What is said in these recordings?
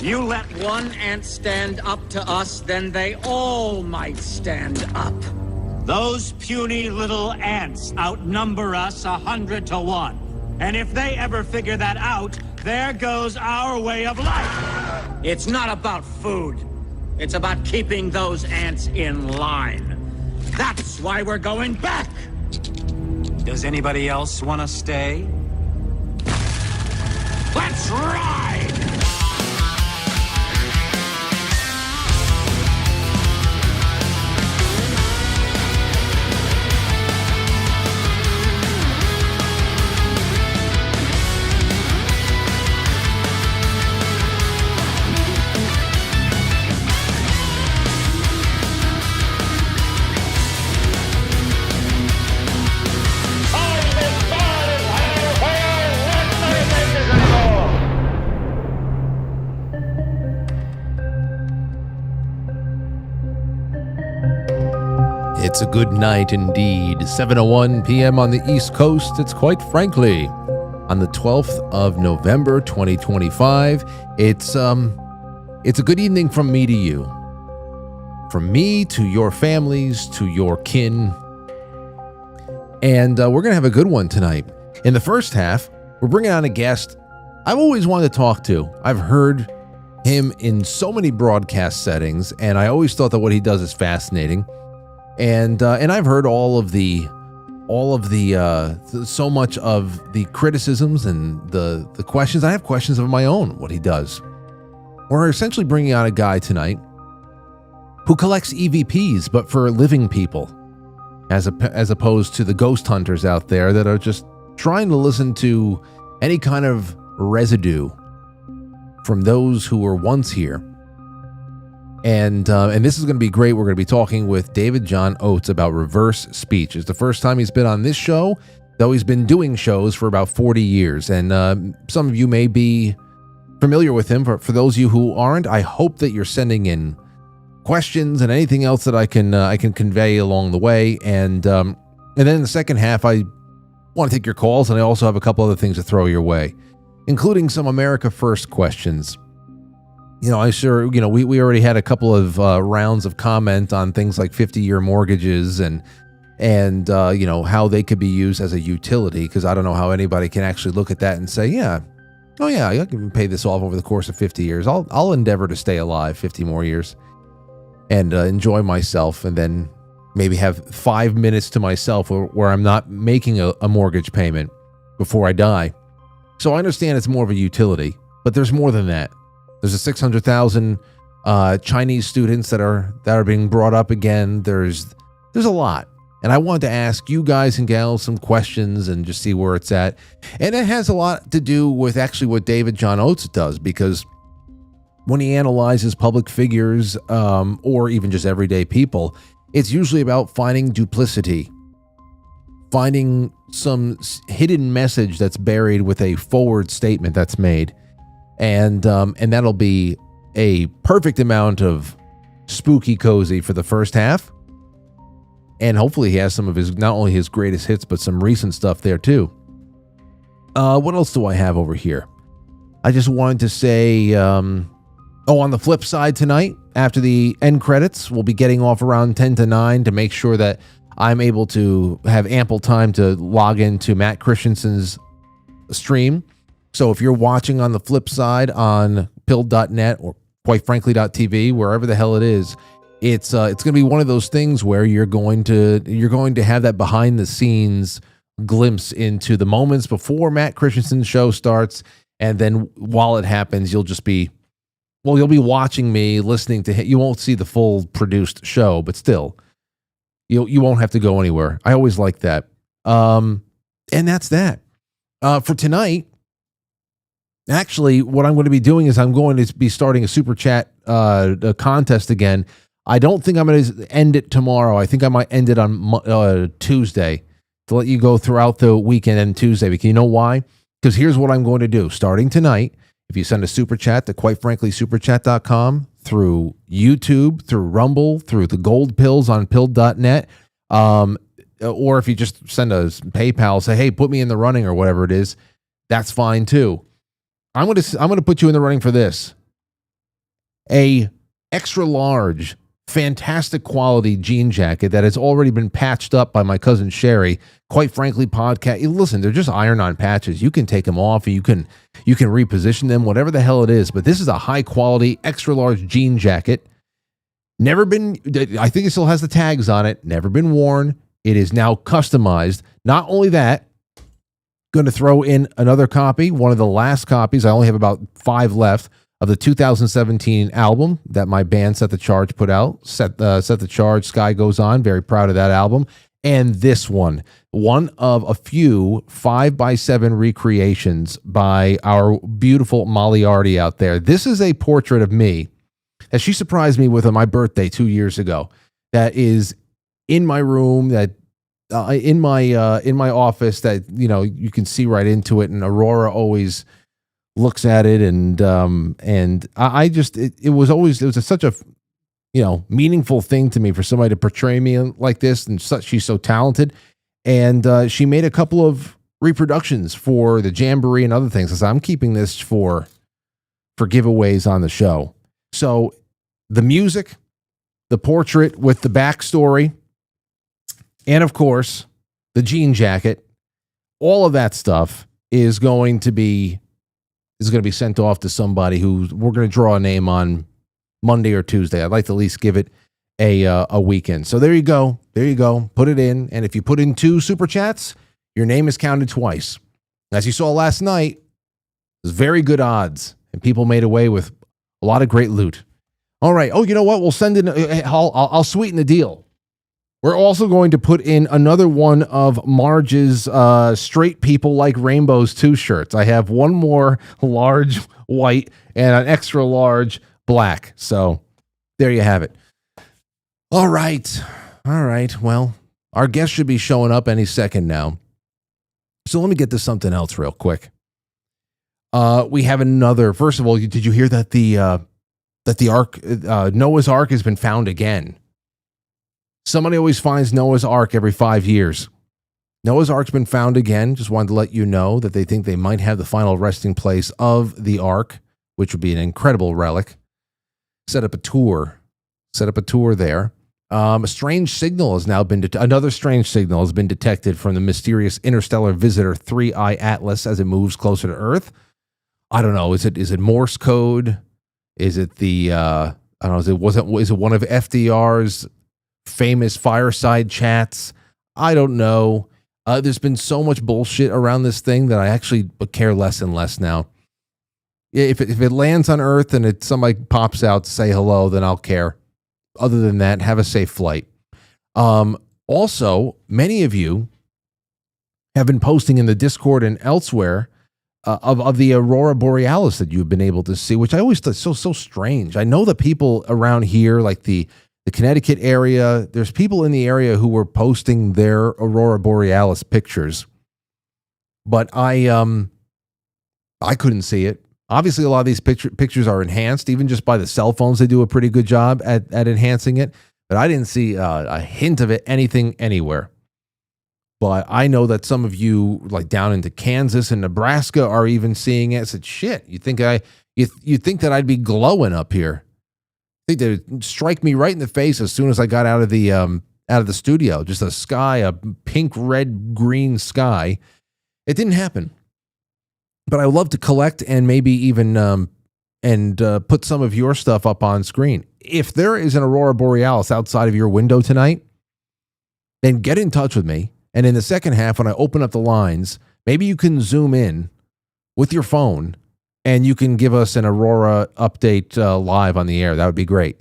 You let one ant stand up to us, then they all might stand up. Those puny little ants outnumber us 100 to 1. And if they ever figure that out, there goes our way of life. It's not about food. It's about keeping those ants in line. That's why we're going back. Does anybody else want to stay? Let's ride! It's a good night indeed. 7:01 p.m. on the East Coast. It's Quite Frankly on the 12th of November, 2025. It's a good evening from me to you. From me to your families, to your kin. And we're going to have a good one tonight. In the first half, we're bringing on a guest I've always wanted to talk to. I've heard him in so many broadcast settings, and I always thought that what he does is fascinating. And I've heard so much of the criticisms and the questions. I have questions of my own, what he does. We're essentially bringing on a guy tonight who collects EVPs, but for living people, as opposed to the ghost hunters out there that are just trying to listen to any kind of residue from those who were once here. And this is going to be great. We're going to be talking with John Oates about reverse speech. It's the first time he's been on this show, though he's been doing shows for about 40 years. And some of you may be familiar with him. For those of you who aren't, I hope that you're sending in questions and anything else that I can convey along the way. And then in the second half, I want to take your calls, and I also have a couple other things to throw your way, including some America First questions. We already had a couple of rounds of comment on things like 50-year mortgages and how they could be used as a utility, because I don't know how anybody can actually look at that and say, I can pay this off over the course of 50 years. I'll endeavor to stay alive 50 more years and enjoy myself, and then maybe have 5 minutes to myself where I'm not making a mortgage payment before I die. So I understand it's more of a utility, but there's more than that. There's a 600,000 Chinese students that are being brought up again. There's a lot. And I wanted to ask you guys and gals some questions and just see where it's at. And it has a lot to do with actually what John Oates does, because when he analyzes public figures or even just everyday people, it's usually about finding duplicity, finding some hidden message that's buried with a forward statement that's made. And that'll be a perfect amount of spooky cozy for the first half. And hopefully he has some of his, not only his greatest hits, but some recent stuff there too. What else do I have over here? I just wanted to say, on the flip side tonight, after the end credits, we'll be getting off around 10 to 9 to make sure that I'm able to have ample time to log into Matt Christensen's stream. So if you're watching on the flip side on pilled.net or quitefrankly.tv, wherever the hell it is, it's going to be one of those things where you're going to have that behind the scenes glimpse into the moments before Matt Christensen's show starts, and then while it happens, you'll be watching me, listening to him. You won't see the full produced show, but still, you won't have to go anywhere. I always like that. And that's that. For tonight, actually, what I'm going to be doing is I'm going to be starting a super chat a contest again. I don't think I'm going to end it tomorrow. I think I might end it on Tuesday to let you go throughout the weekend and Tuesday. Because you know why? Because here's what I'm going to do. Starting tonight, if you send a super chat to quitefranklysuperchat.com, through YouTube, through Rumble, through the gold pills on pilled.net, or if you just send a PayPal, say, hey, put me in the running or whatever it is, that's fine too. I'm going to put you in the running for this. a extra large, fantastic quality jean jacket that has already been patched up by my cousin Sherry. Quite Frankly podcast. Listen, they're just iron-on patches. You can take them off. You can reposition them, whatever the hell it is. But this is a high-quality, extra-large jean jacket. Never been, I think it still has the tags on it. Never been worn. It is now customized. Not only that, going to throw in another copy, one of the last copies. I only have about 5 left of the 2017 album that my band Set the Charge put out. Set the Charge, Sky Goes On. Very proud of that album. And this one of a few 5x7 recreations by our beautiful Molly Arty out there. This is a portrait of me that she surprised me with on my birthday 2 years ago. That is in my room, that in my office, that you can see right into it. And Aurora always looks at it, and I just it was such a meaningful thing to me for somebody to portray me like this, and she's so talented. And she made a couple of reproductions for the Jamboree and other things. So I'm keeping this for giveaways on the show. So the music, the portrait with the backstory, and of course the jean jacket, all of that stuff is going to be sent off to somebody who we're going to draw a name on Monday or Tuesday. I'd like to at least give it a weekend. So there you go. Put it in. And if you put in 2 super chats, your name is counted twice. As you saw last night, it was very good odds, and people made away with a lot of great loot. All right. Oh, you know what? We'll send in, I'll sweeten the deal. We're also going to put in another one of Marge's Straight People Like Rainbows 2 shirts. I have one more large white and an extra large black. So there you have it. All right. Well, our guest should be showing up any second now. So let me get to something else real quick. We have another. First of all, did you hear that the Ark, Noah's Ark, has been found again? Somebody always finds Noah's Ark every 5 years. Noah's Ark's been found again. Just wanted to let you know that they think they might have the final resting place of the Ark, which would be an incredible relic. Set up a tour there. A strange signal has now been another strange signal has been detected from the mysterious interstellar visitor 3I Atlas as it moves closer to Earth. I don't know. Is it Morse code? Is it the I don't know? Is it one of FDR's famous fireside chats? I don't know. There's been so much bullshit around this thing that I actually care less and less now. If it lands on Earth and somebody pops out to say hello, then I'll care. Other than that, have a safe flight. Also, many of you have been posting in the Discord and elsewhere of the Aurora Borealis that you've been able to see, which I always thought so strange. I know that people around here, like the Connecticut area, there's people in the area who were posting their Aurora Borealis pictures, but I couldn't see it. Obviously, a lot of these pictures are enhanced, even just by the cell phones. They do a pretty good job at enhancing it, but I didn't see a hint of it, anything, anywhere. But I know that some of you, like down into Kansas and Nebraska, are even seeing it. I said, shit, you think that I'd be glowing up here? I think they'd strike me right in the face as soon as I got out of the studio. Just a sky, a pink, red, green sky. It didn't happen. But I would love to collect and maybe even put some of your stuff up on screen. If there is an Aurora Borealis outside of your window tonight, then get in touch with me. And in the second half, when I open up the lines, maybe you can zoom in with your phone and you can give us an Aurora update live on the air. That would be great.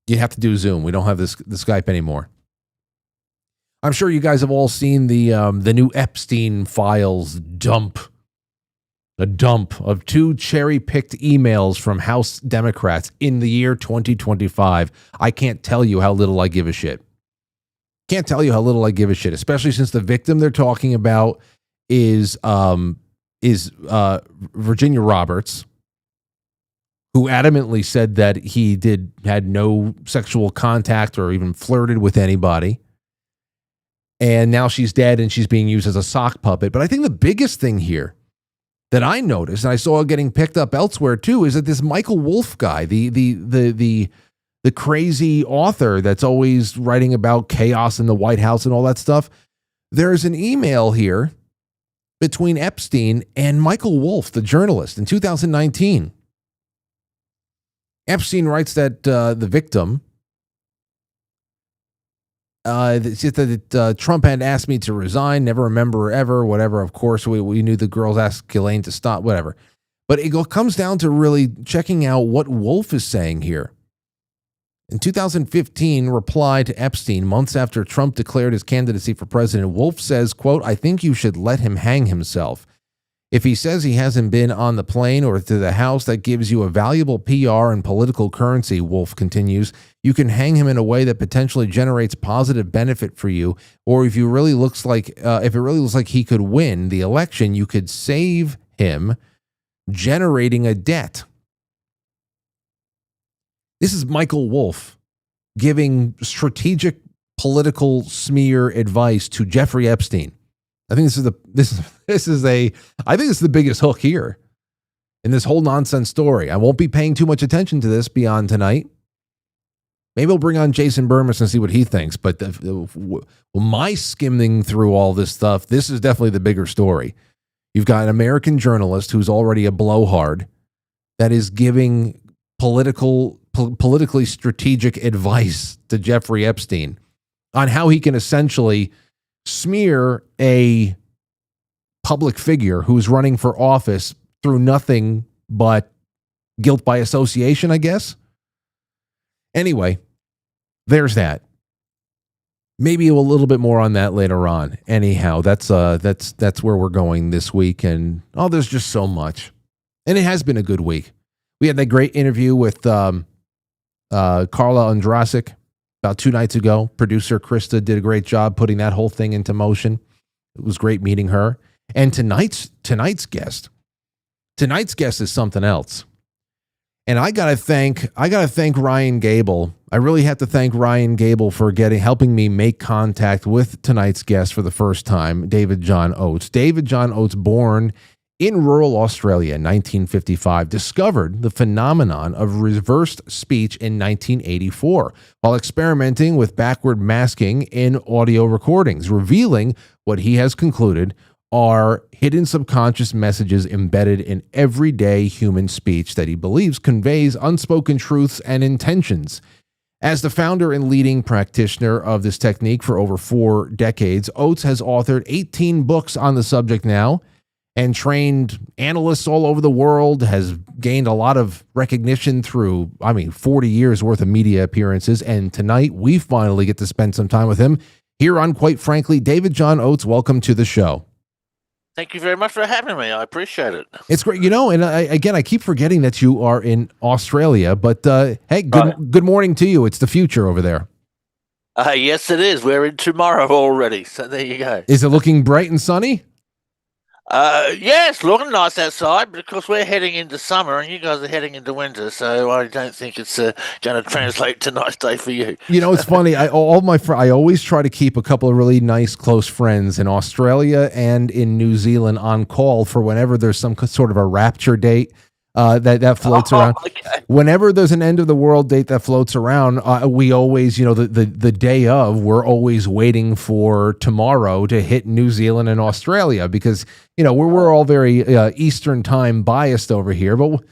You have to do Zoom. We don't have the Skype anymore. I'm sure you guys have all seen the new Epstein files dump. A dump of 2 cherry-picked emails from House Democrats in the year 2025. I can't tell you how little I give a shit. Can't tell you how little I give a shit, especially since the victim they're talking about is Virginia Roberts, who adamantly said that he had no sexual contact or even flirted with anybody. And now she's dead and she's being used as a sock puppet. But I think the biggest thing here that I noticed, and I saw getting picked up elsewhere too, is that this Michael Wolff guy, the crazy author that's always writing about chaos in the White House and all that stuff, there's an email here between Epstein and Michael Wolff, the journalist, in 2019. Epstein writes that the victim, that Trump had asked me to resign, never remember ever, whatever. Of course, we knew the girls asked Ghislaine to stop, whatever. But it comes down to really checking out what Wolff is saying here. In 2015, replied to Epstein months after Trump declared his candidacy for president. Wolff says, quote, "I think you should let him hang himself. If he says he hasn't been on the plane or to the house, that gives you a valuable PR and political currency," Wolff continues. "You can hang him in a way that potentially generates positive benefit for you. Or if it really looks like he could win the election, you could save him generating a debt." This is Michael Wolff giving strategic political smear advice to Jeffrey Epstein. I think this is the biggest hook here in this whole nonsense story. I won't be paying too much attention to this beyond tonight. Maybe we'll bring on Jason Burmis and see what he thinks. But my skimming through all this stuff, this is definitely the bigger story. You've got an American journalist who's already a blowhard that is giving politically strategic advice to Jeffrey Epstein on how he can essentially smear a public figure who's running for office through nothing but guilt by association, I guess. Anyway, there's that. Maybe a little bit more on that later on. Anyhow, that's where we're going this week, and there's just so much. And it has been a good week. We had that great interview with Carla Ondrasik about 2 nights ago. Producer Krista did a great job putting that whole thing into motion. It was great meeting her. And tonight's guest is something else. And I gotta thank Ryan Gable. I really have to thank Ryan Gable for helping me make contact with tonight's guest for the first time, David John Oates. David John Oates, born in rural Australia in 1955, discovered the phenomenon of reversed speech in 1984 while experimenting with backward masking in audio recordings, revealing what he has concluded are hidden subconscious messages embedded in everyday human speech that he believes conveys unspoken truths and intentions. As the founder and leading practitioner of this technique for over 4 decades, Oates has authored 18 books on the subject now and trained analysts all over the world, has gained a lot of recognition through, 40 years worth of media appearances. And tonight we finally get to spend some time with him here on Quite Frankly. David John Oates, welcome to the show. Thank you very much for having me. I appreciate it. It's great. And I keep forgetting that you are in Australia, but hey, good morning to you. It's the future over there. Yes, it is. We're in tomorrow already. So there you go. Is it looking bright and sunny? Yes, looking nice outside, but of course we're heading into summer and you guys are heading into winter, so I don't think it's going to translate to nice day for you. It's funny. I always try to keep a couple of really nice close friends in Australia and in New Zealand on call for whenever there's some sort of a rapture date that floats around. Okay. Whenever there's an end of the world date that floats around, we always, the day of, we're always waiting for tomorrow to hit New Zealand and Australia because, we're all very Eastern time biased over here, but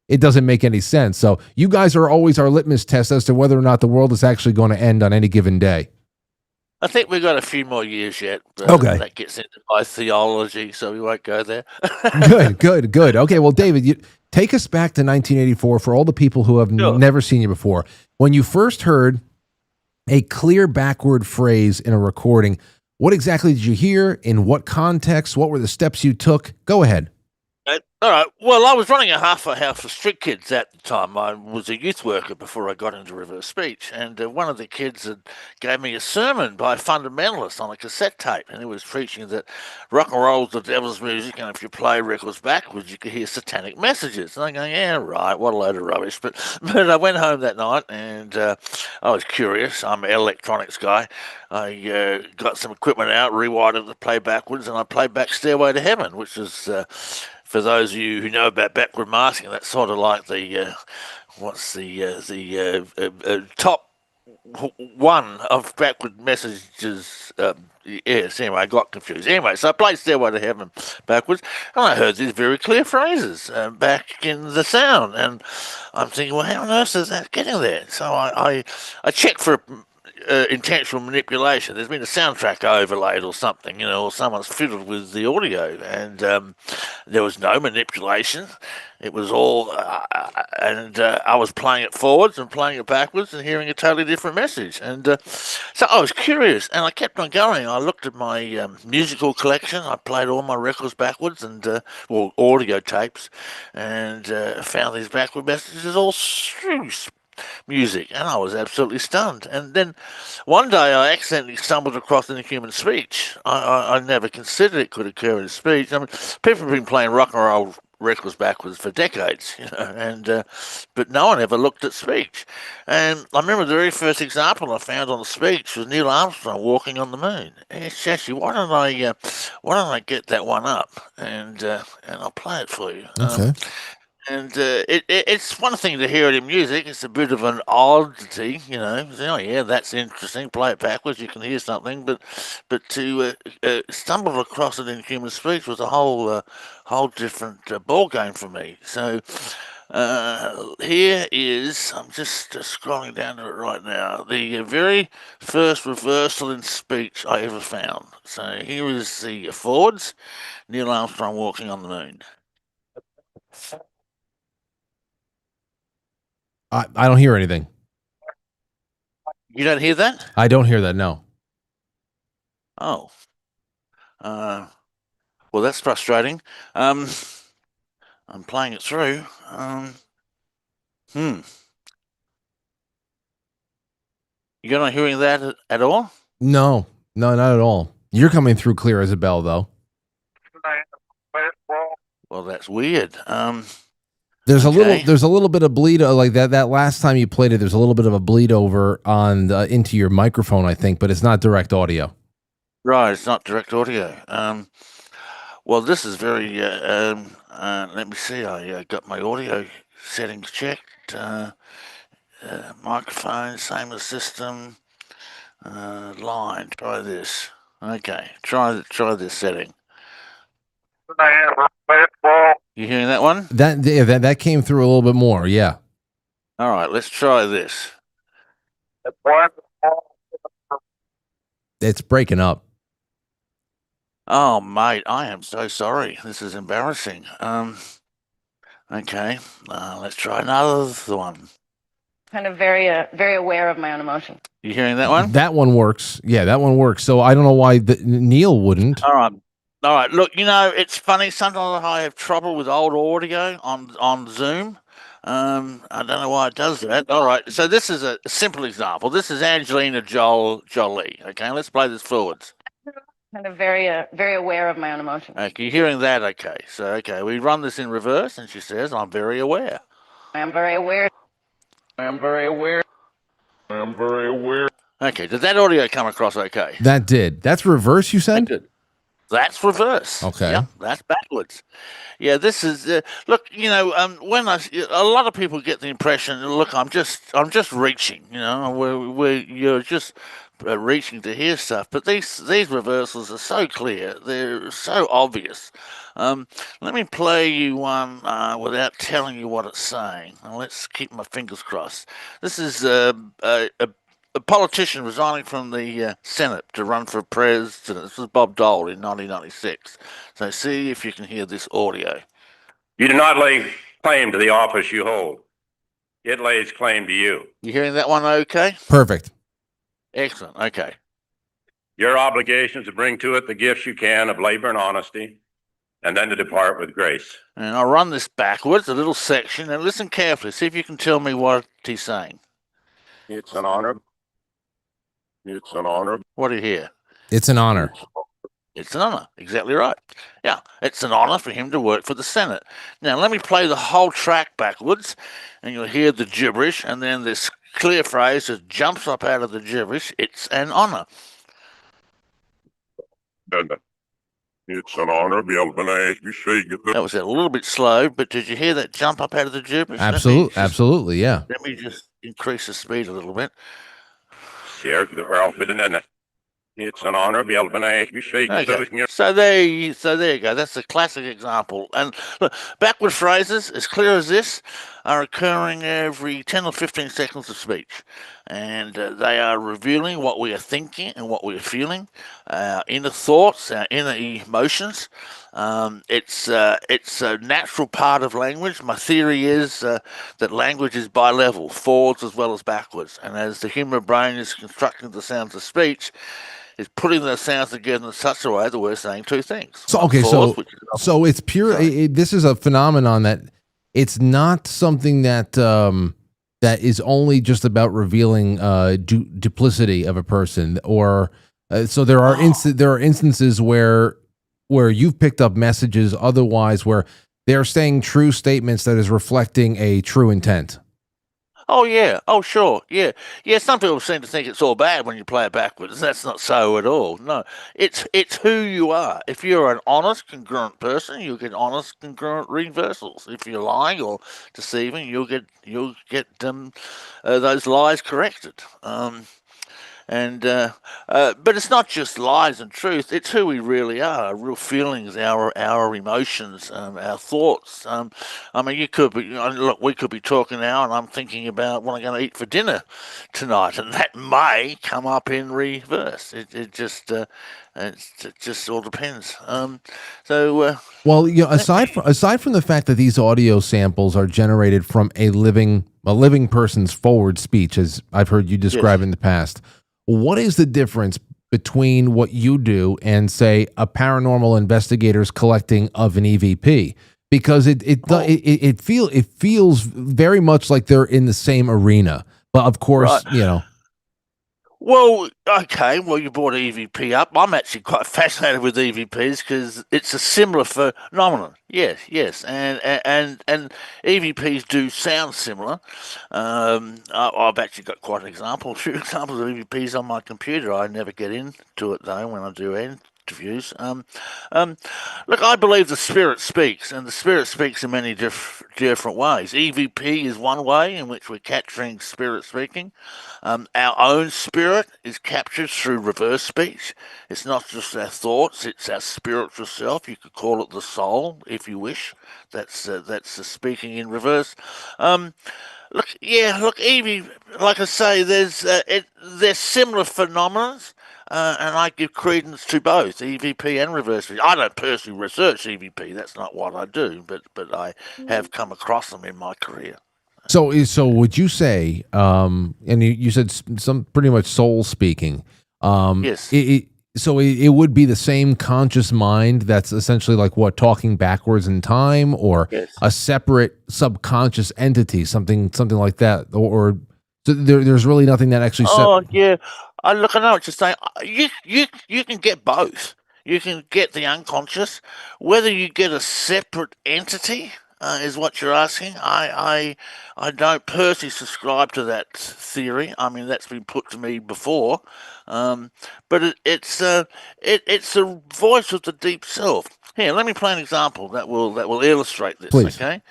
it doesn't make any sense. So you guys are always our litmus test as to whether or not the world is actually going to end on any given day. I think we've got a few more years yet. But okay. That gets into my theology, so we won't go there. Good. Okay, well, David, take us back to 1984 for all the people who have never seen you before. When you first heard a clear backward phrase in a recording, what exactly did you hear? In what context? What were the steps you took? Go ahead. All right. Well, I was running a halfway house for street kids at the time. I was a youth worker before I got into reverse speech. And one of the kids gave me a sermon by a fundamentalist on a cassette tape. And he was preaching that rock and roll is the devil's music. And if you play records backwards, you could hear satanic messages. And I'm going, yeah, right. What a load of rubbish. But I went home that night and I was curious. I'm an electronics guy. I got some equipment out, rewired it to play backwards. And I played back Stairway to Heaven, which is For those of you who know about backward masking, that's sort of like the top one of backward messages. Yes, anyway, I got confused. Anyway, so I played Stairway to Heaven backwards, and I heard these very clear phrases back in the sound, and I'm thinking, well, how on earth is that getting there? So I checked for intentional manipulation. There's been a soundtrack overlaid or something, or someone's fiddled with the audio, and there was no manipulation. It was all, and I was playing it forwards and playing it backwards and hearing a totally different message. And so I was curious, and I kept on going. I looked at my musical collection. I played all my records backwards and, audio tapes, and found these backward messages all through music, and I was absolutely stunned. And then one day I accidentally stumbled across inhuman speech. I never considered it could occur in speech. I mean, people have been playing rock and roll records backwards for decades, and but no one ever looked at speech. And I remember the very first example I found on the speech was Neil Armstrong walking on the moon. It's actually, why don't I get that one up and I'll play it for you. Okay. And it's one thing to hear it in music. It's a bit of an oddity, Say, oh yeah, that's interesting. Play it backwards, you can hear something. But to stumble across it in human speech was a whole different ball game for me. So here is, I'm just scrolling down to it right now, the very first reversal in speech I ever found. So here is the forwards, Neil Armstrong walking on the moon. I don't hear anything. You don't hear that? I don't hear that, no. Oh. Well, that's frustrating. I'm playing it through. You're not hearing that at all? No, not at all. You're coming through clear as a bell, though. Well, that's weird. There's a little bit of bleed, like that last time you played it. There's a little bit of a bleed over on into your microphone, I think, but it's not direct audio. Right, it's not direct audio. Well, this is very. Let me see. I got my audio settings checked. Microphone, same as system. Line. Try this. Okay, try this setting. You hearing that one? That came through a little bit more, yeah. All right, let's try this. It's breaking up. Oh, mate, I am so sorry. This is embarrassing. Okay, let's try another one. Kind of very aware of my own emotion. You hearing that one? That one works. Yeah, that one works. So I don't know why Neil wouldn't. All right. Look, it's funny. Sometimes I have trouble with old audio on Zoom. I don't know why it does that. All right. So this is a simple example. This is Angelina Jolie. Okay, let's play this forwards. Kind of very aware of my own emotion. Okay, you're hearing that? Okay. So, we run this in reverse, and she says, I'm very aware. I am very aware. I am very aware. I am very aware. Okay, did that audio come across okay? That did. That's reverse, you said? That's reverse. Okay. Yeah, that's backwards. Yeah, this is look. When a lot of people get the impression, look, I'm just reaching. You're just reaching to hear stuff. But these reversals are so clear. They're so obvious. Let me play you one without telling you what it's saying. Now, let's keep my fingers crossed. This is a politician resigning from the Senate to run for president. This was Bob Dole in 1996. So see if you can hear this audio. You do not lay claim to the office you hold. It lays claim to you. You hearing that one okay? Perfect. Excellent. Okay. Your obligation is to bring to it the gifts you can of labor and honesty, and then to depart with grace. And I'll run this backwards, a little section, and listen carefully. See if you can tell me what he's saying. It's an honor. It's an honor. What do you hear? It's an honor. It's an honor. Exactly right. Yeah, it's an honor for him to work for the Senate. Now, let me play the whole track backwards, and you'll hear the gibberish, and then this clear phrase that jumps up out of the gibberish. It's an honor. It's an honor to be able to ask you speak. That was a little bit slow, but did you hear that jump up out of the gibberish? Absolutely, yeah. Let me just increase the speed a little bit. It's an honor to be able to ask you speak. Okay. So there you go. That's a classic example. And look, backward phrases, as clear as this, are occurring every 10 or 15 seconds of speech. And they are revealing what we are thinking and what we are feeling, our inner thoughts, our inner emotions. It's a natural part of language. My theory is that language is bi-level, forwards as well as backwards. And as the human brain is constructing the sounds of speech, is putting those sounds together in such a way that we're saying two things. So so it's pure. This is a phenomenon that it's not something that that is only just about revealing duplicity of a person, or so there are instances where you've picked up messages otherwise where they're saying true statements that is reflecting a true intent. Oh, yeah. Oh, sure. Yeah. Yeah, some people seem to think it's all bad when you play it backwards. That's not so at all. No, it's who you are. If you're an honest, congruent person, you'll get honest, congruent reversals. If you're lying or deceiving, you'll get those lies corrected. But it's not just lies and truth. It's who we really are, our real feelings, our emotions, our thoughts. I mean, we could be talking now, and I'm thinking about what I'm going to eat for dinner tonight, and that may come up in reverse. It just all depends. Well, aside from the fact that these audio samples are generated from a living person's forward speech, as I've heard you describe in the past. What is the difference between what you do and, say, a paranormal investigator's collecting of an EVP? Because it feels very much like they're in the same arena, but of course, right. Well, okay. Well, you brought EVP up. I'm actually quite fascinated with EVPs because it's a similar phenomenon. Yes, and EVPs do sound similar. I've actually got quite a few examples of EVPs on my computer. I never get into it though when I do interviews. Look, I believe the spirit speaks, and the spirit speaks in many different ways. EVP is one way in which we're capturing spirit speaking. Our own spirit is captured through reverse speech. It's not just our thoughts; it's our spiritual self. You could call it the soul, if you wish. That's the speaking in reverse. Look, EV, like I say, there's similar phenomena. And I give credence to both EVP and reverse speech. I don't personally research EVP. That's not what I do, but I have come across them in my career. So would you say, and you said some pretty much soul speaking? Yes. It would be the same conscious mind that's essentially like talking backwards in time, or a separate subconscious entity, something like that, or so there's really nothing that actually. Yeah. I know what you're saying. You can get both. You can get the unconscious. Whether you get a separate entity is what you're asking. I don't personally subscribe to that theory. I mean, that's been put to me before. But it's a voice of the deep self. Here, let me play an example that will illustrate this. Please. Okay.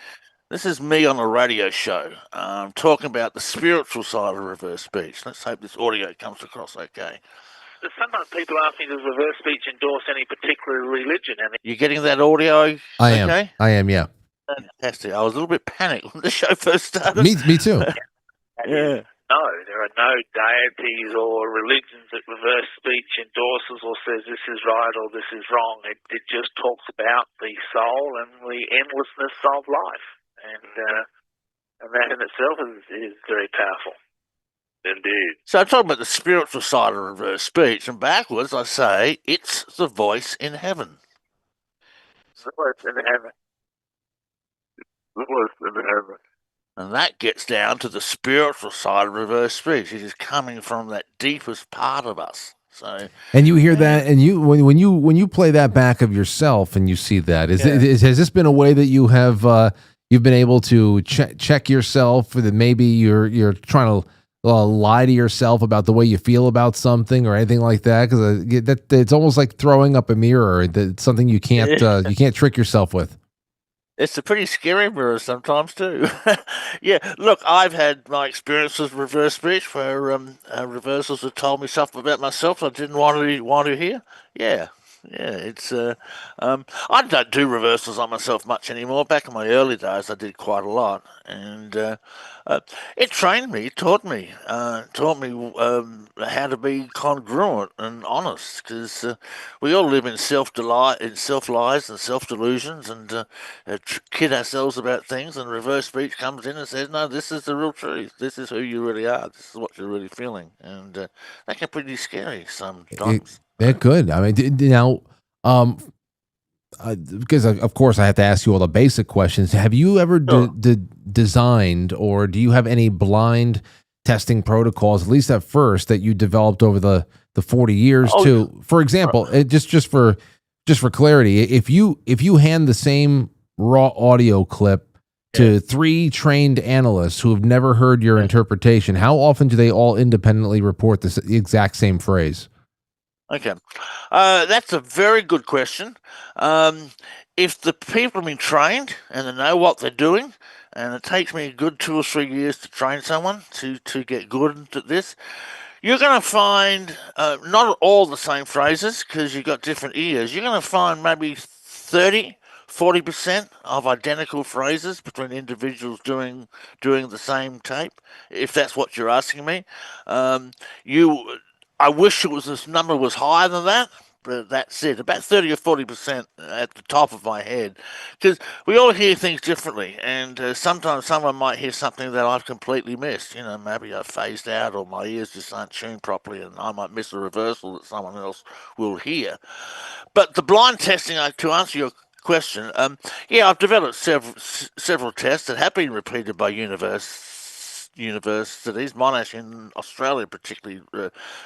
This is me on a radio show talking about the spiritual side of reverse speech. Let's hope this audio comes across okay. Sometimes people ask me, does reverse speech endorse any particular religion? And you getting that audio? I am, yeah. Fantastic. I was a little bit panicked when the show first started. Me too. Yeah. No, there are no deities or religions that reverse speech endorses or says this is right or this is wrong. It just talks about the soul and the endlessness of life. And that in itself is very powerful. Indeed. So I'm talking about the spiritual side of reverse speech, and backwards I say it's the voice in heaven. The voice in heaven. The voice in heaven. And that gets down to the spiritual side of reverse speech. It is coming from that deepest part of us. So, and you hear that, and when you play that back of yourself, and you see that, has this been a way that you have? You've been able to check yourself, that maybe you're trying to lie to yourself about the way you feel about something or anything like that? Because that it's almost like throwing up a mirror. It's something you can't trick yourself with. It's a pretty scary mirror sometimes too. Yeah, look, I've had my experiences with reverse speech where reversals have told me stuff about myself I didn't want to hear. Yeah, yeah, it's I don't do reversals on myself much anymore. Back in my early days, I did quite a lot, and it trained me, taught me how to be congruent and honest, because we all live in self lies and self delusions, and kid ourselves about things. And reverse speech comes in and says, "No, this is the real truth. This is who you really are. This is what you're really feeling," and that can be pretty scary sometimes. They're good. I mean, now, because of course I have to ask you all the basic questions. Have you ever designed, or do you have any blind testing protocols, at least at first, that you developed over the 40 years too? For example, just for clarity, if you hand the same raw audio clip to 3 trained analysts who have never heard your interpretation, how often do they all independently report the exact same phrase? Okay, that's a very good question. If the people have been trained and they know what they're doing, and it takes me a good 2 or 3 years to train someone to get good at this, you're going to find not all the same phrases because you've got different ears. You're going to find maybe 40% of identical phrases between individuals doing the same tape, if that's what you're asking me. I wish this number was higher than that, but that's it. About 30 or 40% at the top of my head, because we all hear things differently, and sometimes someone might hear something that I've completely missed. You know, maybe I've phased out, or my ears just aren't tuned properly, and I might miss a reversal that someone else will hear. But the blind testing, to answer your question, I've developed several tests that have been repeated by universities. Monash in Australia particularly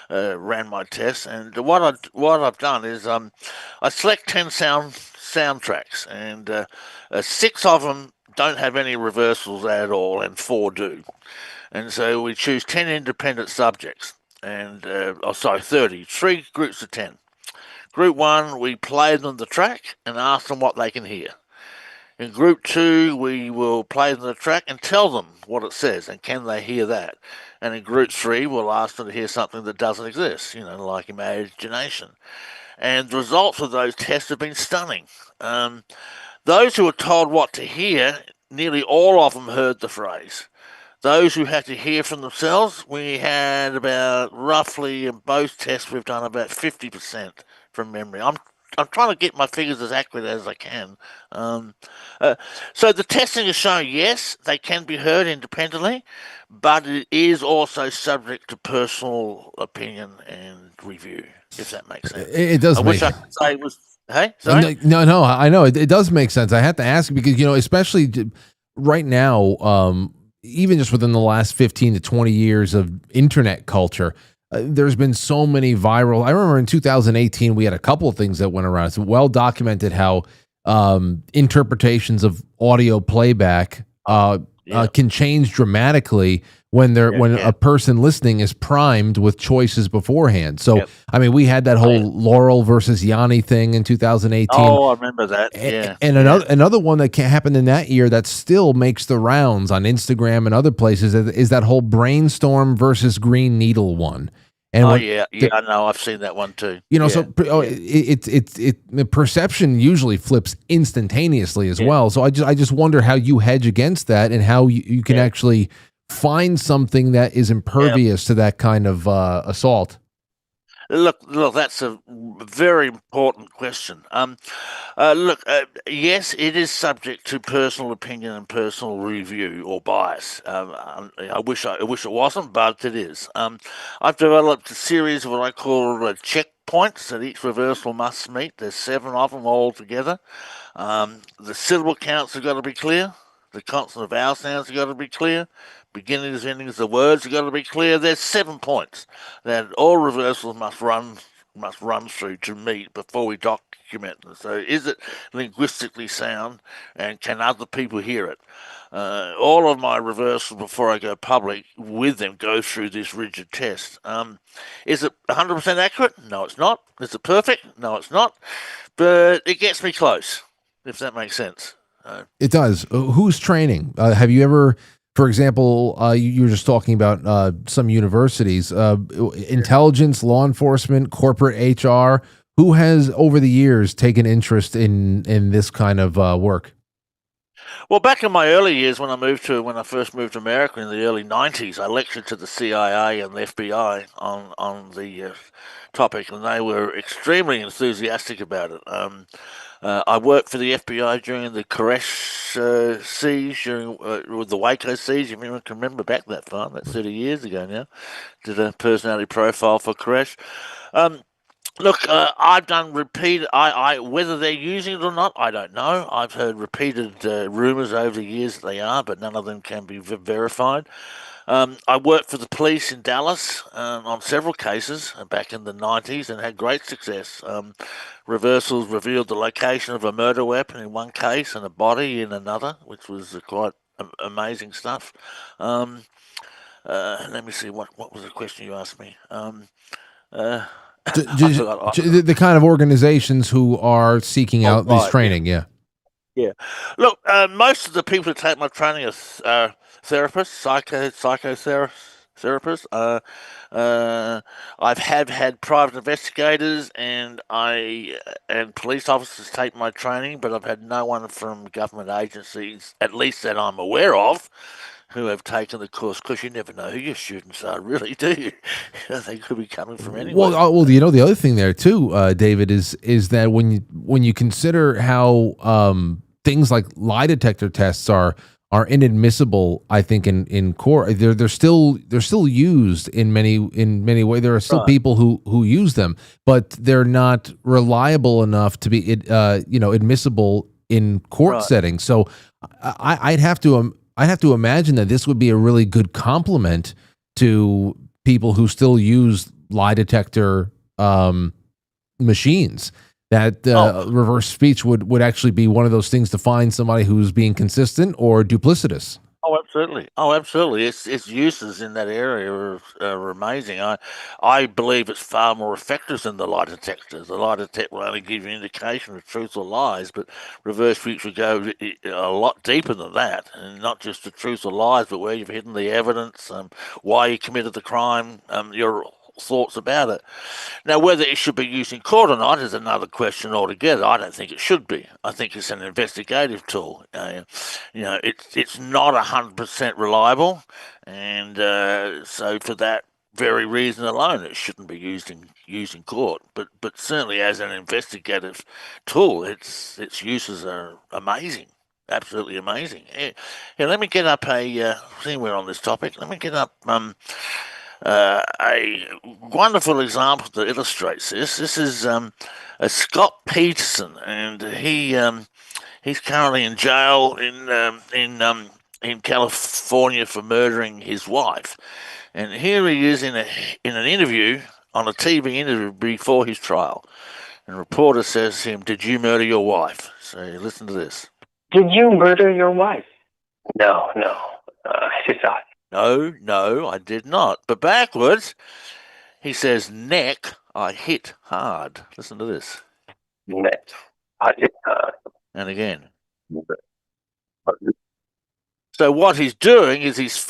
ran my tests, and what I've done is I select 10 soundtracks, and 6 of them don't have any reversals at all, and 4 do. And so we choose 10 independent subjects, and 30, 3 groups of 10. Group 1, we play them the track and ask them what they can hear. In Group 2, we will play them the track and tell them what it says and can they hear that. And in Group 3, we'll ask them to hear something that doesn't exist, like imagination. And the results of those tests have been stunning. Those who were told what to hear, nearly all of them heard the phrase. Those who had to hear from themselves, we had about roughly, in both tests, we've done about 50% from memory. I'm trying to get my figures as accurate as I can. So the testing is showing, yes, they can be heard independently, but it is also subject to personal opinion and review, if that makes sense. It does. I wish I could say it was. Hey, sorry? No, I know it does make sense. I have to ask because especially right now, even just within the last 15 to 20 years of internet culture, there's been so many viral. I remember in 2018, we had a couple of things that went around. It's well documented how interpretations of audio playback can change dramatically when a person listening is primed with choices beforehand. So, I mean, we had that whole Laurel versus Yanni thing in 2018. Oh, I remember that. And another one that happened in that year that still makes the rounds on Instagram and other places is that whole Brainstorm versus Green Needle one. And I know. I've seen that one too. The perception usually flips instantaneously as well. So I just wonder how you hedge against that and how you can actually find something that is impervious to that kind of assault. Look, that's a very important question. Yes, it is subject to personal opinion and personal review or bias. I wish it wasn't, but it is. I've developed a series of what I call checkpoints that each reversal must meet. There's 7 of them all together. The syllable counts have got to be clear. The consonant vowel sounds have got to be clear. Beginnings, endings, the words have got to be clear. There's 7 points that all reversals must run through to meet before we document them. So, is it linguistically sound, and can other people hear it? all of my reversals before I go public with them go through this rigid test. Is it 100% accurate? No, it's not. Is it perfect? No, it's not. But it gets me close, if that makes sense. It does. Who's training? Have you ever, for example, you were just talking about some universities, intelligence, law enforcement, corporate HR. Who has over the years taken interest in this kind of work? Well, back in my early years, when I first moved to America in the early '90s, I lectured to the CIA and the FBI on the topic, and they were extremely enthusiastic about it. I worked for the FBI during the Koresh siege, during with the Waco siege. If anyone can remember back that far, that's 30 years ago now. Did a personality profile for Koresh. Look, I've done repeated. Whether they're using it or not, I don't know. I've heard repeated rumours over the years that they are, but none of them can be verified. I worked for the police in Dallas on several cases back in the '90s and had great success. Reversals revealed the location of a murder weapon in one case and a body in another, which was quite amazing stuff. Let me see, what was the question you asked me? The kind of organizations who are seeking out this training, yeah. Look, most of the people who take my training are therapists, psychotherapists. I've had private investigators and police officers take my training, but I've had no one from government agencies, at least that I'm aware of, who have taken the course, because you never know who your students are, really, do you? They could be coming from anywhere. Well, the other thing there too, David, is that when you consider how things like lie detector tests are inadmissible, I think in court, they're still used in many ways. There are still people who use them, but they're not reliable enough to be admissible in court settings. So I'd have to imagine that this would be a really good complement to people who still use lie detector machines. That reverse speech would actually be one of those things to find somebody who's being consistent or duplicitous. Oh, absolutely. Its uses in that area are amazing. I believe it's far more effective than the lie detectors. The lie detector will only give you an indication of truth or lies, but reverse speech would go a lot deeper than that, and not just the truth or lies, but where you've hidden the evidence, why you committed the crime, your thoughts about it. Now, whether it should be used in court or not is another question altogether. I don't think it should be. I think it's an investigative tool. It's not 100% reliable, and so for that very reason alone, it shouldn't be used in court. But certainly as an investigative tool, its uses are amazing. Absolutely amazing. Here, let me get up seeing we're on this topic. Let me get up a wonderful example that illustrates this. This is Scott Peterson, and he's currently in jail in California for murdering his wife. And here he is in an interview, on a TV interview before his trial. And a reporter says to him, "Did you murder your wife?" So listen to this. Did you murder your wife? No. I did not. No, I did not. But backwards, he says, "Neck, I hit hard." Listen to this. Neck, I hit hard. And again. So what he's doing is he's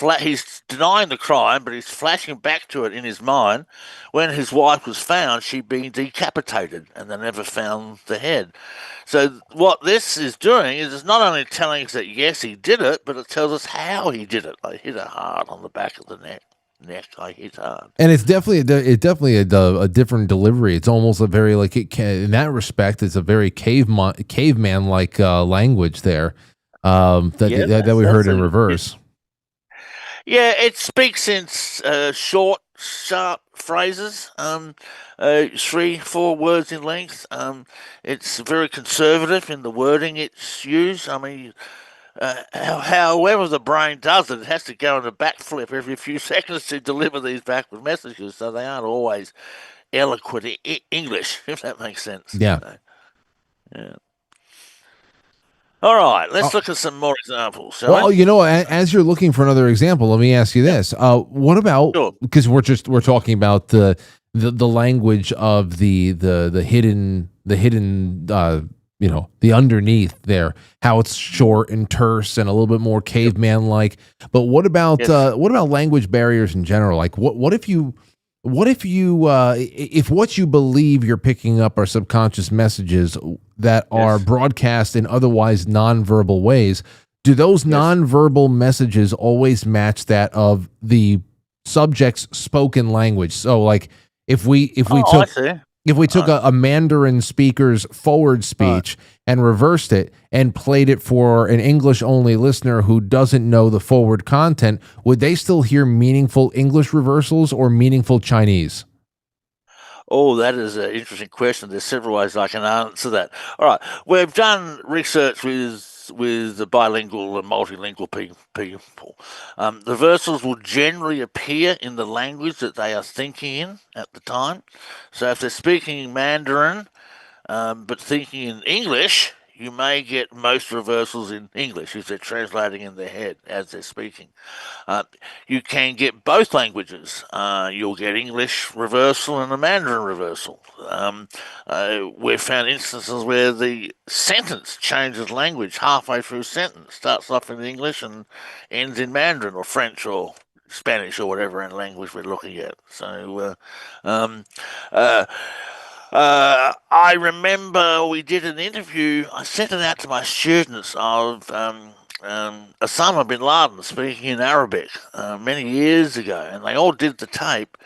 denying the crime, but he's flashing back to it in his mind. When his wife was found, she'd been decapitated, and they never found the head. So what this is doing is it's not only telling us that yes, he did it, but it tells us how he did it. I hit her hard on the back of the neck. I hit hard. And it's definitely a different delivery. It's almost a very in that respect, it's a very caveman like language there. That we heard in reverse. Yeah, it speaks in short, sharp phrases, 3-4 words in length. It's very conservative in the wording it's used. I mean, however the brain does it, it has to go in a backflip every few seconds to deliver these backward messages, so they aren't always eloquent English, if that makes sense. Yeah. Yeah. All right, let's look at some more examples, shall Well, we? you know, as you're looking for another example, let me ask you this: what about, Sure. because we're talking about the language of the hidden you know, the underneath there, how it's short and terse and a little bit more caveman like. But what about language barriers in general? Like, what if you if what you believe you're picking up are subconscious messages that are broadcast in otherwise nonverbal ways? Do those nonverbal messages always match that of the subject's spoken language? So, like, if we took a Mandarin speaker's forward speech and reversed it and played it for an English only listener who doesn't know the forward content, would they still hear meaningful English reversals or meaningful Chinese? Oh, that is an interesting question. There's several ways I can answer that. All right, we've done research with the bilingual and multilingual people. The reversals will generally appear in the language that they are thinking in at the time. So if they're speaking Mandarin, but thinking in English, you may get most reversals in English if they're translating in their head as they're speaking. You can get both languages. You'll get English reversal and a Mandarin reversal. We've found instances where the sentence changes language halfway through a sentence, starts off in English and ends in Mandarin or French or Spanish or whatever in language we're looking at. So, I remember we did an interview. I sent it out to my students of Osama bin Laden speaking in Arabic many years ago, and they all did the tape,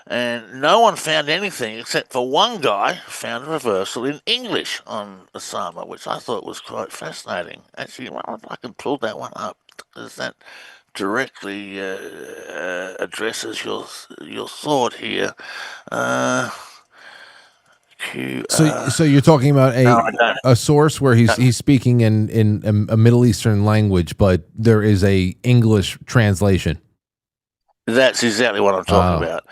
and no one found anything except for one guy found a reversal in English on Osama, which I thought was quite fascinating. Actually, well, if I can pull that one up, because that directly addresses your thought here. So you're talking about a source where he's speaking in a Middle Eastern language, but there is a English translation. That's exactly what I'm talking about,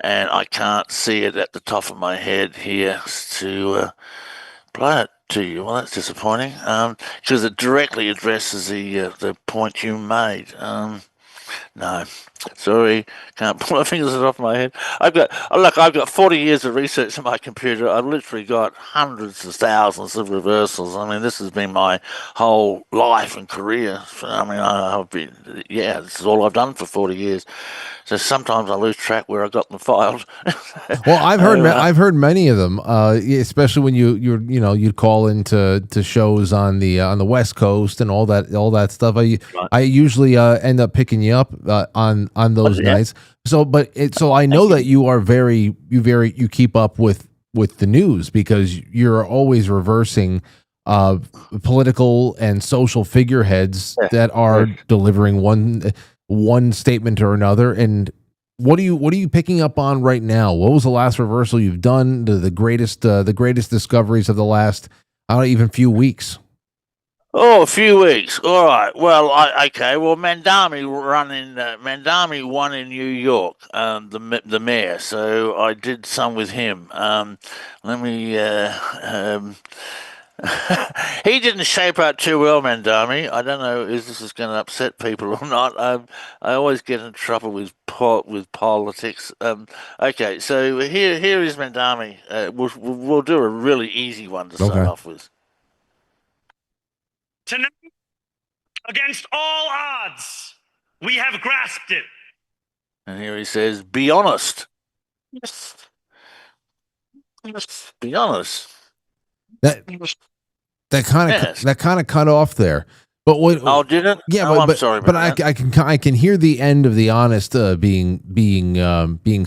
and I can't see it at the top of my head here to play it to you. Well, that's disappointing, because it directly addresses the point you made. No, sorry, can't pull my fingers off my head. I've got 40 years of research on my computer. I've literally got hundreds of thousands of reversals. I mean, this has been my whole life and career. I mean, this is all I've done for 40 years. So sometimes I lose track where I got them filed. Well, I've heard many of them, especially when you'd call into shows on the West Coast and all that stuff. I usually end up picking you up on those nights. So I know that you keep up with the news because you're always reversing political and social figureheads that are delivering one statement or another. And what are you picking up on right now? What was the last reversal you've done? The greatest discoveries of the last even few weeks? Oh, a few weeks. All right. Well, Well, Mandami won in New York, the mayor. So I did some with him. Let me. He didn't shape out too well, Mandami. I don't know if this is going to upset people or not. I always get in trouble with politics. Okay, so here is Mandami. We'll do a really easy one to start off with. Tonight, against all odds, we have grasped it. And here he says, "Be honest." Yes. Be honest. That kind of cut off there. But what? Oh, did it? Yeah, I'm sorry. But I can hear the end of the honest being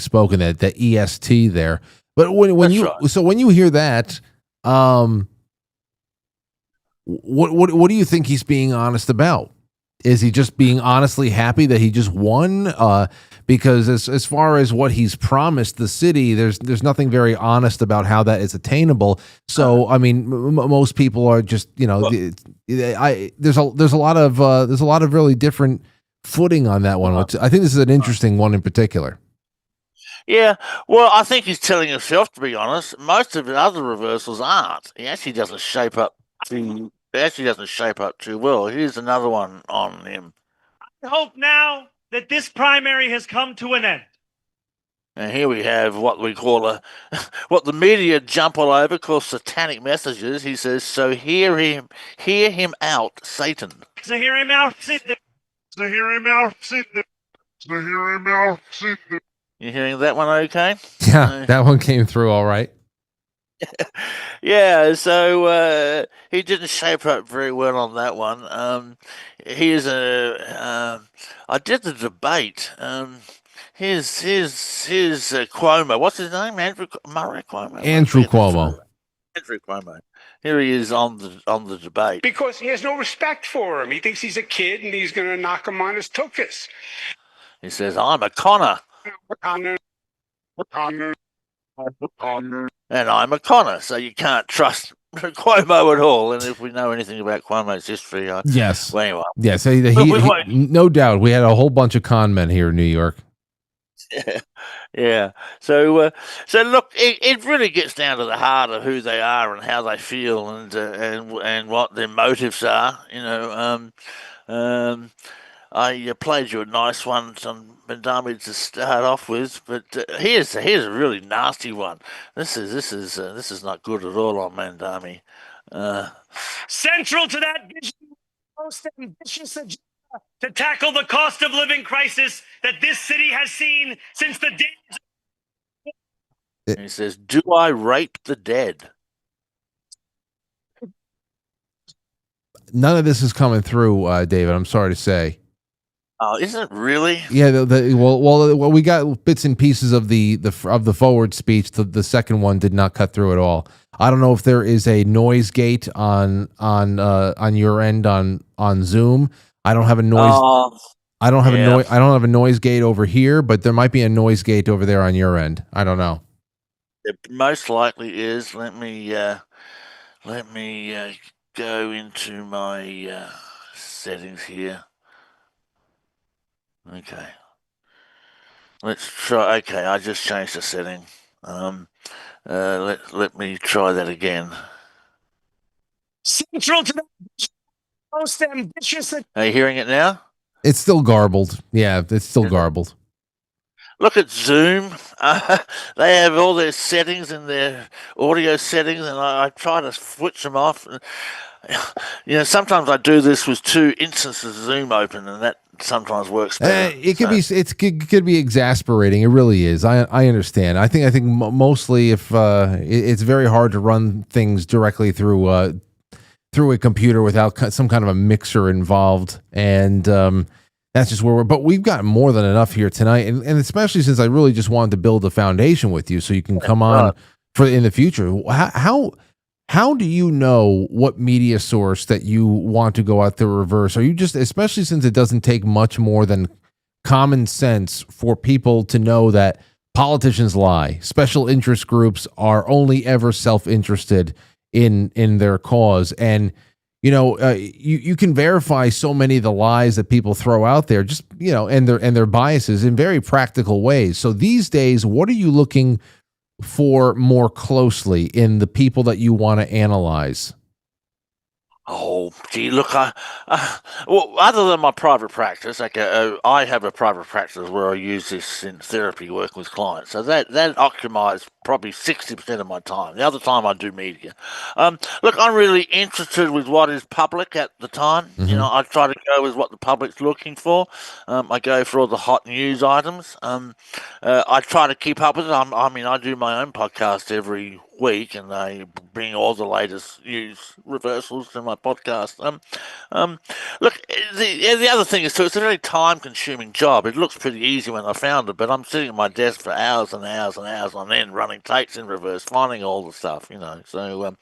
spoken at the EST there. But when you hear that, what do you think he's being honest about? Is he just being honestly happy that he just won? Because as far as what he's promised the city, there's nothing very honest about how that is attainable. So I mean, most people are just there's a lot of really different footing on that one. I think this is an interesting one in particular. Yeah, well, I think he's telling himself, to be honest. Most of the other reversals aren't. He actually doesn't shape up to It actually doesn't shape up too well. Here's another one on him. I hope now that this primary has come to an end. And here we have what we call what the media jump all over, called satanic messages. He says, "So hear him out, Satan." So hear him out, Satan. So hear him out, Satan. So hear him out, Satan. You hearing that one okay? Yeah, that one came through all right. Yeah, so he didn't shape up very well on that one. Here's I did the debate. Here's Cuomo. What's his name? Murray Cuomo. Andrew Cuomo. Andrew Cuomo. Here he is on the debate. Because he has no respect for him. He thinks he's a kid and he's going to knock him on his tuchus. He says, "I'm a Connor. And I'm a Connor, so you can't trust Cuomo at all." And if we know anything about Cuomo's history, yes. Well, anyway. Yes, he, no doubt. We had a whole bunch of con men here in New York. Yeah. So look, it really gets down to the heart of who they are and how they feel and what their motives are. I played you a nice one on Mandami to start off with, but here's a really nasty one. This is not good at all on Mandami. Central to that vision, most ambitious agenda to tackle the cost of living crisis that this city has seen since the days. He says, "Do I rape the dead?" None of this is coming through, David. I'm sorry to say. Oh, isn't it really? Yeah. Well, we got bits and pieces of the forward speech. The second one did not cut through at all. I don't know if there is a noise gate on your end on Zoom. I don't have a noise. I don't have a noise. I don't have a noise gate over here, but there might be a noise gate over there on your end. I don't know. It most likely is. Let me go into my settings here. Okay. Let's try. Okay, I just changed the setting. Let me try that again. Central to the most ambitious. Are you hearing it now? It's still garbled. Yeah, it's still garbled. Look at Zoom. They have all their settings and their audio settings, and I try to switch them off. Sometimes I do this with two instances of Zoom open, and that sometimes works better. It could be exasperating. It really is. I understand. I think mostly if it's very hard to run things directly through a computer without some kind of a mixer involved, and that's just where but we've got more than enough here tonight, and especially since I really just wanted to build a foundation with you so you can come on for in the future. How do you know what media source that you want to go out the reverse? Are you just, especially since it doesn't take much more than common sense for people to know that politicians lie, special interest groups are only ever self-interested in their cause, and you can verify so many of the lies that people throw out there, just and their biases in very practical ways. So these days, what are you looking for more closely in the people that you want to analyze? Oh, gee, look, well, other than my private practice, I have a private practice where I use this in therapy, working with clients. So that occupies probably 60% of my time. The other time I do media. Look, I'm really interested with what is public at the time. Mm-hmm. I try to go with what the public's looking for. I go for all the hot news items. I try to keep up with it. I do my own podcast every week, and I bring all the latest news reversals to my podcast. Look, the other thing is too, it's a very time-consuming job. It looks pretty easy when I found it, but I'm sitting at my desk for hours and hours and hours on end, running tapes in reverse, finding all the stuff, So,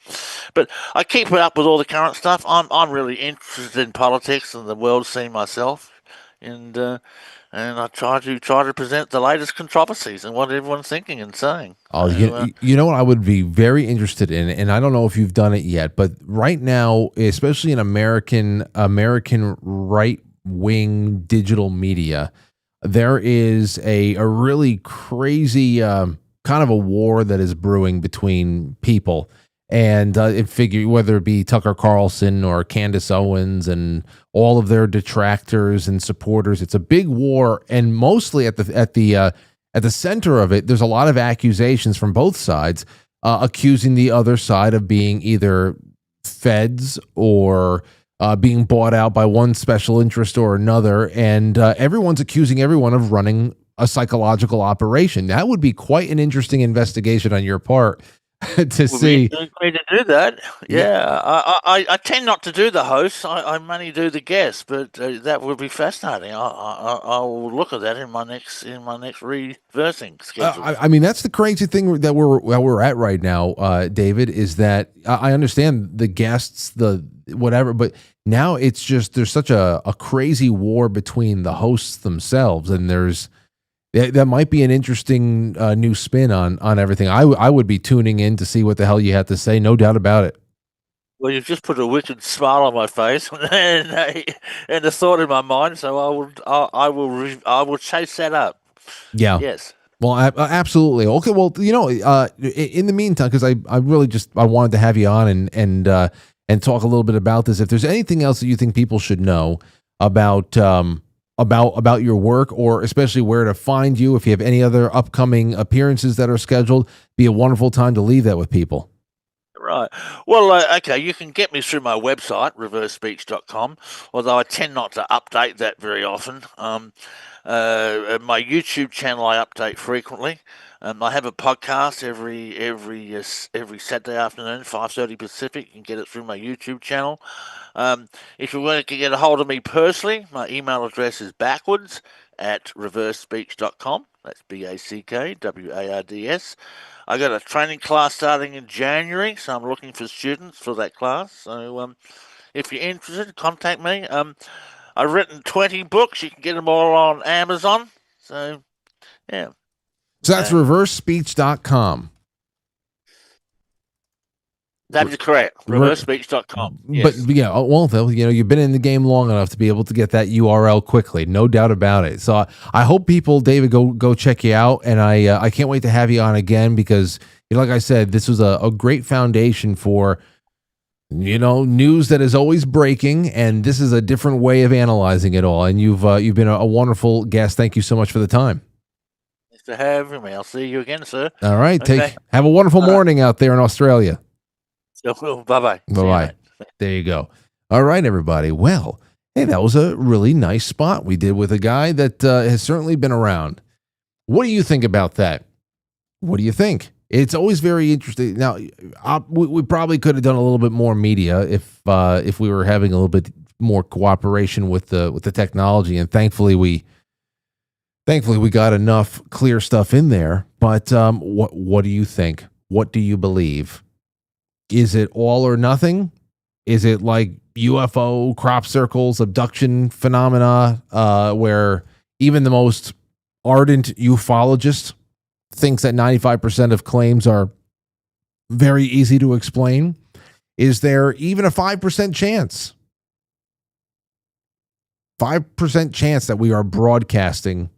but I keep up with all the current stuff. I'm really interested in politics and the world scene myself, and I try to present the latest controversies and what everyone's thinking and saying. Oh, you know what I would be very interested in, and I don't know if you've done it yet, but right now, especially in American right-wing digital media, there is a really crazy kind of a war that is brewing between people. And it figure whether it be Tucker Carlson or Candace Owens and all of their detractors and supporters, it's a big war, and mostly at the center of it, there's a lot of accusations from both sides, accusing the other side of being either feds or being bought out by one special interest or another, and everyone's accusing everyone of running a psychological operation. That would be quite an interesting investigation on your part. to see me to do that. Yeah. I tend not to do the hosts. I mainly do the guests, but that would be fascinating. I will look at that in my next reversing schedule. I mean, that's the crazy thing that we're at right now, David, is that I understand the guests, the whatever, but now it's just there's such a crazy war between the hosts themselves, and that might be an interesting new spin on everything. I would be tuning in to see what the hell you had to say, no doubt about it. Well, you've just put a wicked smile on my face and a thought in my mind, so I will chase that up. Yeah. Yes. Well, absolutely. Okay. Well, in the meantime, because I really I wanted to have you on and talk a little bit about this. If there's anything else that you think people should know about your work, or especially where to find you, if you have any other upcoming appearances that are scheduled, be a wonderful time to leave that with people. Right. Well, okay, you can get me through my website, reversespeech.com, although I tend not to update that very often. My YouTube channel I update frequently. I have a podcast every Saturday afternoon, 5:30 Pacific. You can get it through my YouTube channel. If you want to get a hold of me personally, my email address is backwards@reversespeech.com. That's BACKWARDS. I got a training class starting in January, so I'm looking for students for that class. So if you're interested, contact me. I've written 20 books. You can get them all on Amazon. So, yeah. So that's reversespeech.com. That is correct. Reversespeech.com. Yes. But yeah, well, Phil, you've been in the game long enough to be able to get that URL quickly, no doubt about it. So I hope people, David, go check you out, and I can't wait to have you on again because, like I said, this was a great foundation for news that is always breaking, and this is a different way of analyzing it all. And you've been a wonderful guest. Thank you so much for the time. Thanks for having me. I'll see you again, sir. All right, Okay. Have a wonderful morning out there in Australia. Bye-bye. Bye-bye. There you go. All right, everybody. Well, hey, that was a really nice spot we did with a guy that has certainly been around. What do you think about that? What do you think? It's always very interesting. Now, we probably could have done a little bit more media if we were having a little bit more cooperation with the technology, and thankfully we got enough clear stuff in there. But what do you think? What do you believe? Is it all or nothing? Is it like UFO, crop circles, abduction phenomena, where even the most ardent ufologist thinks that 95% of claims are very easy to explain? Is there even a 5% chance? 5% chance that we are broadcasting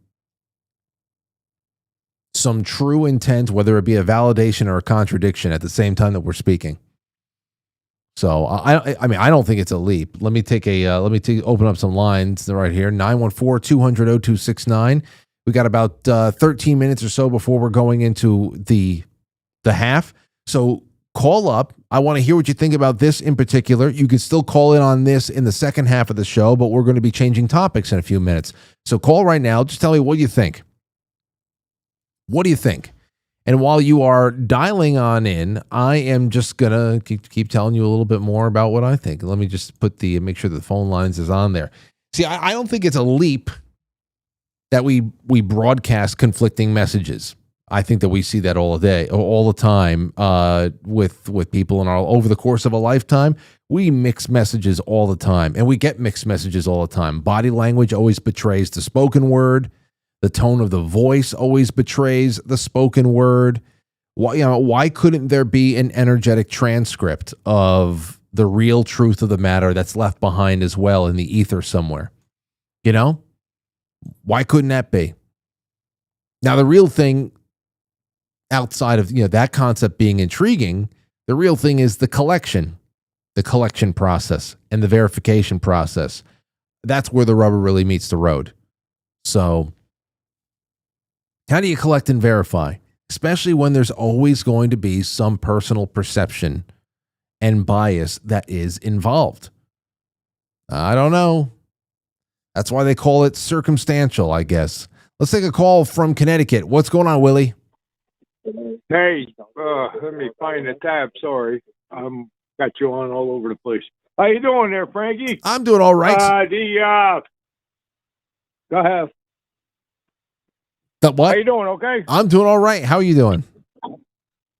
some true intent, whether it be a validation or a contradiction at the same time that we're speaking. So I mean, I don't think it's a leap. Let me open up some lines right here. 914-200-0269. We got about 13 minutes or so before we're going into the half. So call up. I want to hear what you think about this in particular. You can still call in on this in the second half of the show, but we're going to be changing topics in a few minutes. So call right now. Just tell me what you think. What do you think? And while you are dialing on in, I am just going to keep telling you a little bit more about what I think. Let me just make sure the phone lines is on there. See, I don't think it's a leap that we broadcast conflicting messages. I think that we see that all the time with people over the course of a lifetime. We mix messages all the time, and we get mixed messages all the time. Body language always betrays the spoken word. The tone of the voice always betrays the spoken word. Why couldn't there be an energetic transcript of the real truth of the matter that's left behind as well in the ether somewhere? Why couldn't that be? Now, the real thing outside of that concept being intriguing, The real thing is the collection process and the verification process. That's where the rubber really meets the road. So how do you collect and verify? Especially when there's always going to be some personal perception and bias that is involved. I don't know. That's why they call it circumstantial, I guess. Let's take a call from Connecticut. What's going on, Willie? Hey, let me find the tab. Sorry. Got you on all over the place. How you doing there, Frankie? I'm doing all right. Go ahead. What? How you doing? Okay. I'm doing all right. How are you doing?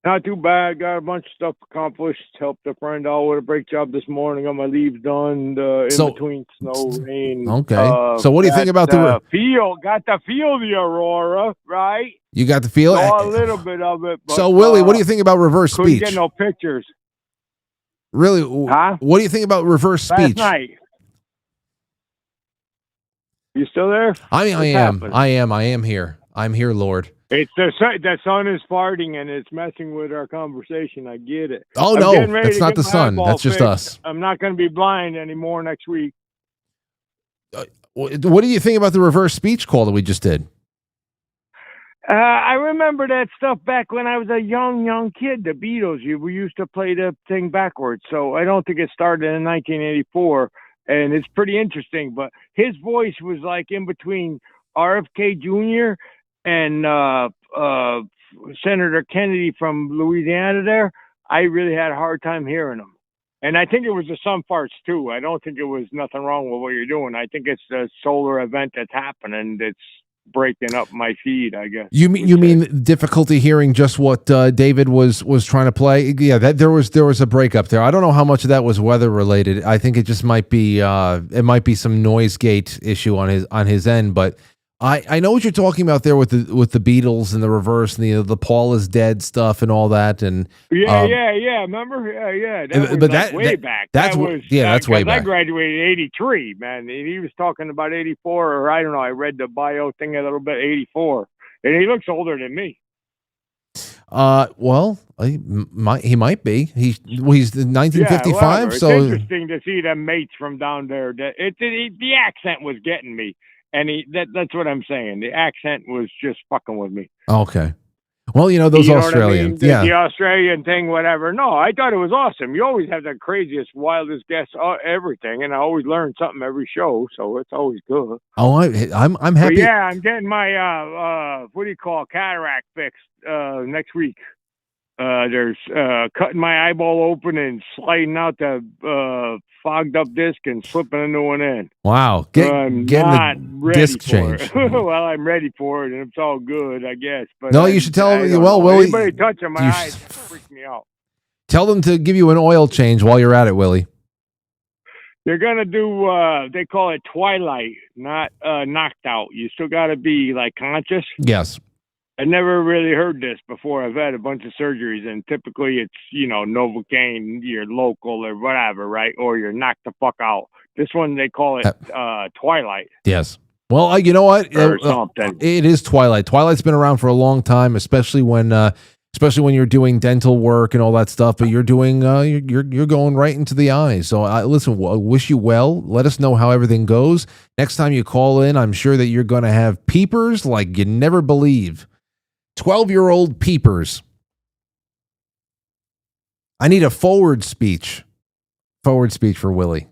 Not too bad. Got a bunch of stuff accomplished. Helped a friend out with a brake job this morning. Got my leaves done in between snow, rain. Okay. So what do you think about the feel? Got to feel the aurora, right? You got the feel? Saw a little bit of it. But, so Willie, what do you think about reverse speech? Couldn't get no pictures. Really? Huh? What do you think about reverse speech? Last night. You still there? I am here. I'm here, Lord. It's the sun is farting and it's messing with our conversation. I get it. Oh, no, that's not the sun. That's just us. I'm not going to be blind anymore next week. What do you think about the reverse speech call that we just did? I remember that stuff back when I was a young kid. The Beatles, we used to play the thing backwards. So I don't think it started in 1984, and it's pretty interesting. But his voice was like in between RFK Jr. and Senator Kennedy from Louisiana there. I really had a hard time hearing him. And I think it was the sun farts too. I don't think it was nothing wrong with what you're doing. I think it's the solar event that's happening that's breaking up my feed, I guess. You mean difficulty hearing just what David was trying to play? Yeah, there was a breakup there. I don't know how much of that was weather related. I think it just might be some noise gate issue on his end, but I know what you're talking about there with the Beatles and the reverse and the Paul is dead stuff and all that and yeah. Remember? Yeah. That was way back. That's way back. I graduated in '83, man. He was talking about '84, or I don't know. I read the bio thing a little bit. '84, and he looks older than me. Well, he might be. He's 1955. Yeah, so it's interesting to see them mates from down there. The accent was getting me. And that's what I'm saying. The accent was just fucking with me. Okay. Well, those Australians. What I mean? The Australian thing, whatever. No, I thought it was awesome. You always have the craziest, wildest guests, everything. And I always learn something every show. So it's always good. Oh, I'm happy. But yeah, I'm getting my, cataract fixed next week. There's cutting my eyeball open and sliding out the fogged up disc and slipping a new one in. Wow, getting the disc change. Well, I'm ready for it, and it's all good, I guess. But no, you should tell them. Well, Willie, anybody touching my eyes freaks me out. Tell them to give you an oil change while you're at it, Willie. They're gonna do. They call it twilight, not knocked out. You still got to be like conscious. Yes. I never really heard this before. I've had a bunch of surgeries, and typically it's, Novocaine, you're local or whatever, right? Or you're knocked the fuck out. This one, they call it Twilight. Yes. Well, you know what? Or something. It is Twilight. Twilight's been around for a long time, especially when you're doing dental work and all that stuff. But you're doing you're going right into the eyes. So listen, wish you well. Let us know how everything goes. Next time you call in, I'm sure that you're going to have peepers like you never believe. 12-year-old peepers. I need a forward speech for Willie.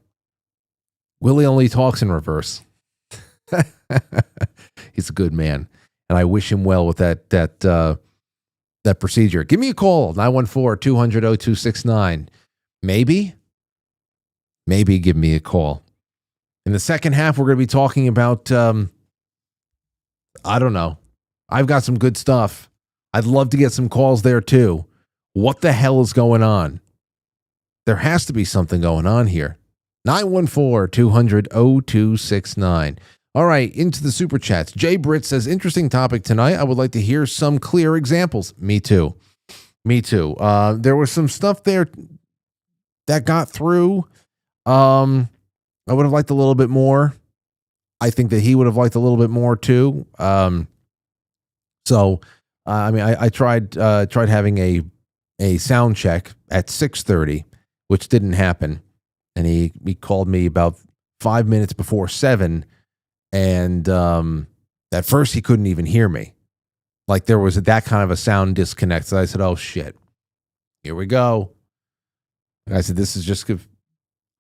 Willie only talks in reverse. He's a good man, and I wish him well with that procedure. Give me a call, 914-200-0269. Maybe give me a call. In the second half, we're going to be talking about, I don't know. I've got some good stuff. I'd love to get some calls there too. What the hell is going on? There has to be something going on here. 914-200-0269. All right, into the super chats. Jay Britt says, interesting topic tonight. I would like to hear some clear examples. Me too. There was some stuff there that got through. I would have liked a little bit more. I think that he would have liked a little bit more too. I tried having a a sound check at 6:30, which didn't happen. And he called me about 5 minutes before 7. And at first he couldn't even hear me. Like there was that kind of a sound disconnect. So I said, oh shit, here we go. And I said, this is just, I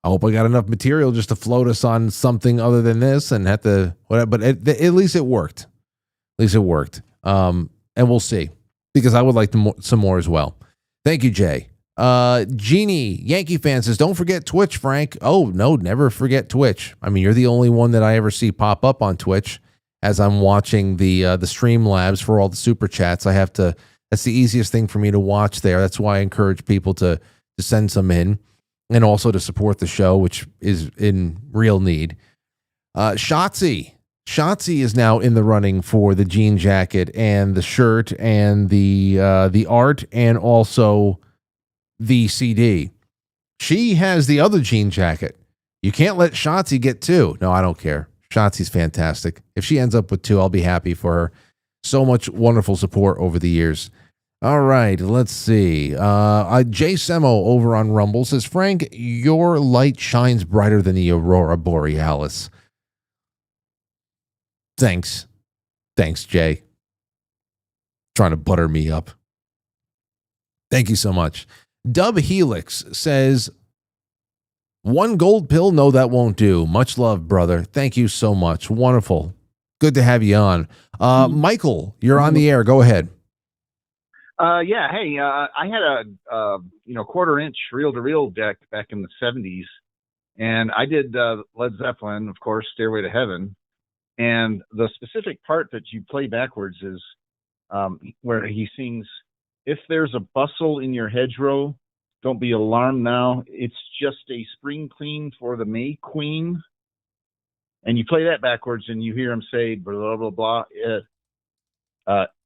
hope I got enough material just to float us on something other than this and have to, whatever. But at least it worked. At least it worked. And we'll see, because I would like some more as well. Thank you, Jay. Jeannie, Yankee fan, says, don't forget Twitch, Frank. Oh, no, never forget Twitch. I mean, you're the only one that I ever see pop up on Twitch as I'm watching the Streamlabs for all the super chats. That's the easiest thing for me to watch there. That's why I encourage people to send some in, and also to support the show, which is in real need. Shotzi is now in the running for the jean jacket and the shirt and the art and also the CD. She has the other jean jacket. You can't let Shotzi get 2. No, I don't care. Shotzi's fantastic. If she ends up with 2, I'll be happy for her. So much wonderful support over the years. All right, let's see. Jay Semo over on Rumble says, Frank, your light shines brighter than the aurora borealis. Thanks, Jay. Trying to butter me up. Thank you so much. Dub Helix says, 1 gold pill? No, that won't do. Much love, brother. Thank you so much. Wonderful. Good to have you on. Michael, you're on the air. Go ahead. Yeah. Hey, I had a 1/4-inch reel-to-reel deck back in the 70s, and I did Led Zeppelin, of course, Stairway to Heaven. And the specific part that you play backwards is where he sings, if there's a bustle in your hedgerow, don't be alarmed now. It's just a spring clean for the May Queen. And you play that backwards and you hear him say, blah, blah, blah.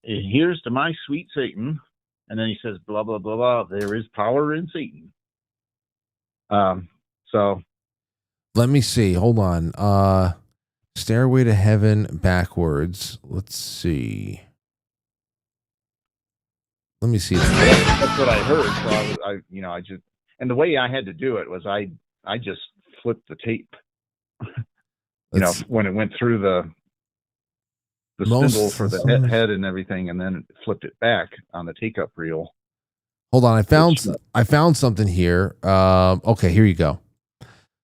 Here's to my sweet Satan. And then he says, blah, blah, blah, blah. There is power in Satan. So. Let me see. Hold on. Stairway to Heaven backwards. Let's see. Let me see. That's what I heard. So I just, and the way I had to do it was I just flipped the tape. When it went through the spindle for the head and everything, and then flipped it back on the take-up reel. Hold on, I found something here. Okay, here you go.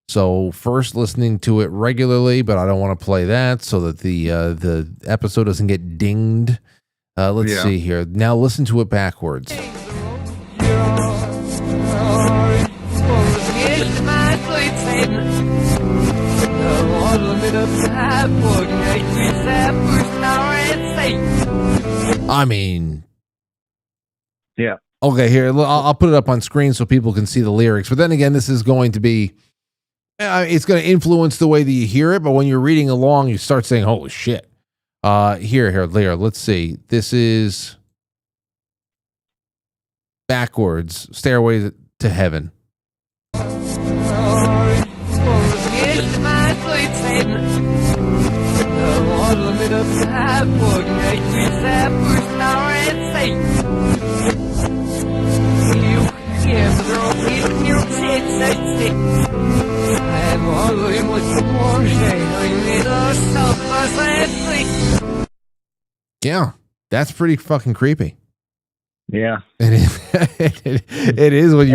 So first, listening to it regularly, but I don't want to play that so that the episode doesn't get dinged. Let's see here. Now listen to it backwards. I mean, yeah. Okay, here, I'll put it up on screen so people can see the lyrics. But then again, this is going to be, it's going to influence the way that you hear it. But when you're reading along, you start saying, holy shit. Here, let's see. This is backwards, Stairway to Heaven. Yeah, that's pretty fucking creepy. Yeah, it is. It is when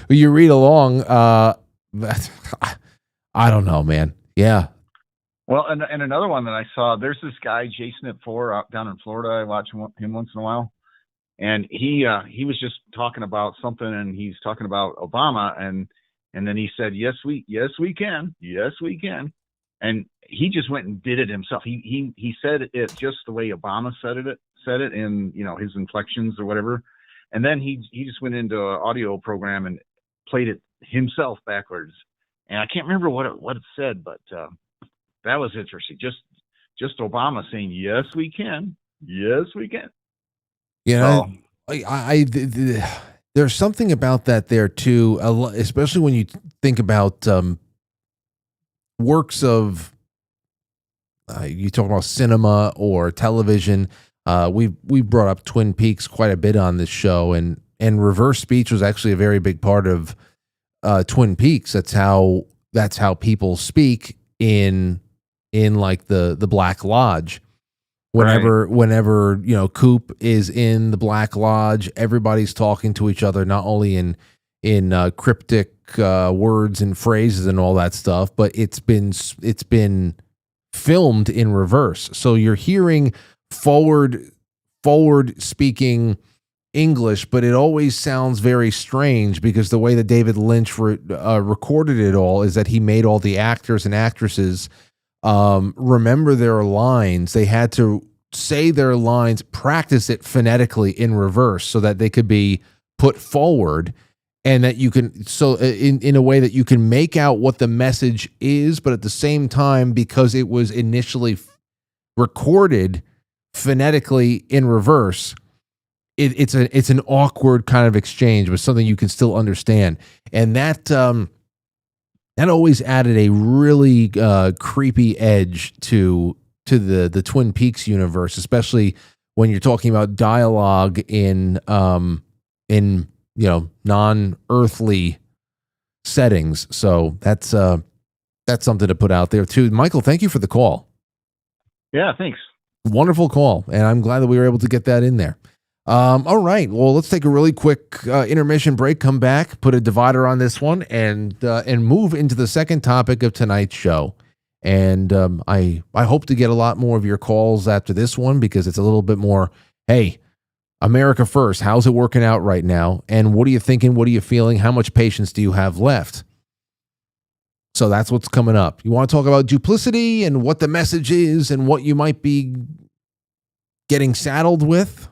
you read along. I don't know, man. Yeah. Well, and another one that I saw. There's this guy Jason at 4 out down in Florida. I watch him once in a while, and he was just talking about something, and he's talking about Obama, and then he said, yes we can, and he just went and did it himself. He said it just the way Obama said it in his inflections or whatever, and then he just went into an audio program and played it himself backwards, and I can't remember what it said, but that was interesting. Just Obama saying yes we can. Yeah, there's something about that there too, especially when you think about works of you talk about cinema or television. We brought up Twin Peaks quite a bit on this show, and reverse speech was actually a very big part of Twin Peaks. That's how people speak in like the Black Lodge. Whenever Coop is in the Black Lodge, everybody's talking to each other, not only in cryptic words and phrases and all that stuff, but it's been filmed in reverse. So you're hearing forward speaking English, but it always sounds very strange because the way that David Lynch recorded it all is that he made all the actors and actresses remember their lines. They had to say their lines, practice it phonetically in reverse so that they could be put forward, and that you can, so in a way that you can make out what the message is, but at the same time, because it was initially recorded phonetically in reverse, it's an awkward kind of exchange, but something you can still understand. And that always added a really creepy edge to the Twin Peaks universe, especially when you're talking about dialogue in non-earthly settings. So that's something to put out there too. Michael, thank you for the call. Yeah, thanks. Wonderful call, and I'm glad that we were able to get that in there. All right, well, let's take a really quick intermission break, come back, put a divider on this one, and move into the second topic of tonight's show. And I hope to get a lot more of your calls after this one, because it's a little bit more, hey, America first, how's it working out right now? And what are you thinking? What are you feeling? How much patience do you have left? So that's what's coming up. You want to talk about duplicity and what the message is and what you might be getting saddled with?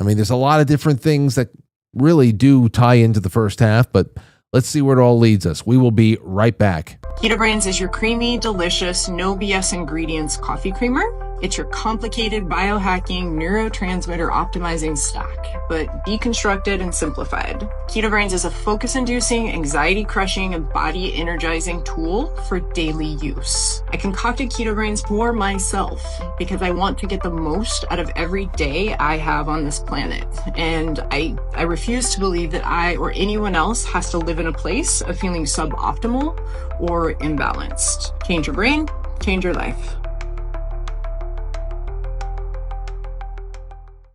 I mean, there's a lot of different things that really do tie into the first half, but let's see where it all leads us. We will be right back. Keto Brainz is your creamy, delicious, no BS ingredients coffee creamer. It's your complicated biohacking, neurotransmitter optimizing stack, but deconstructed and simplified. Keto Brainz is a focus-inducing, anxiety-crushing, and body-energizing tool for daily use. I concocted Keto Brainz for myself because I want to get the most out of every day I have on this planet. And I refuse to believe that I or anyone else has to live in a place of feeling suboptimal or imbalanced. Change your brain, change your life.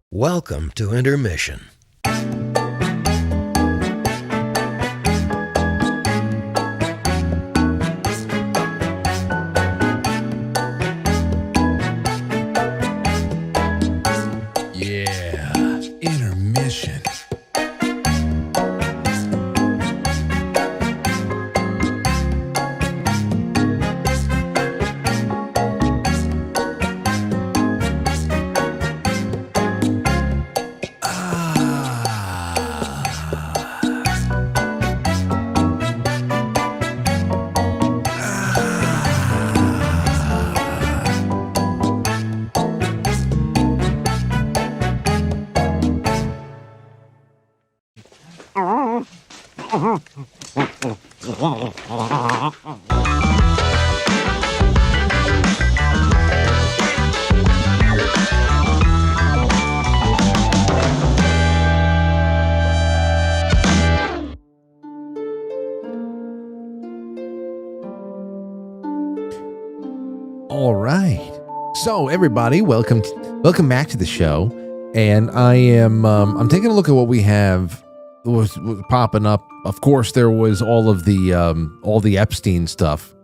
Welcome to Intermission. Yeah, intermission. All right. So everybody, welcome back to the show. And I'm taking a look at what we have was popping up. Of course, there was all the Epstein stuff,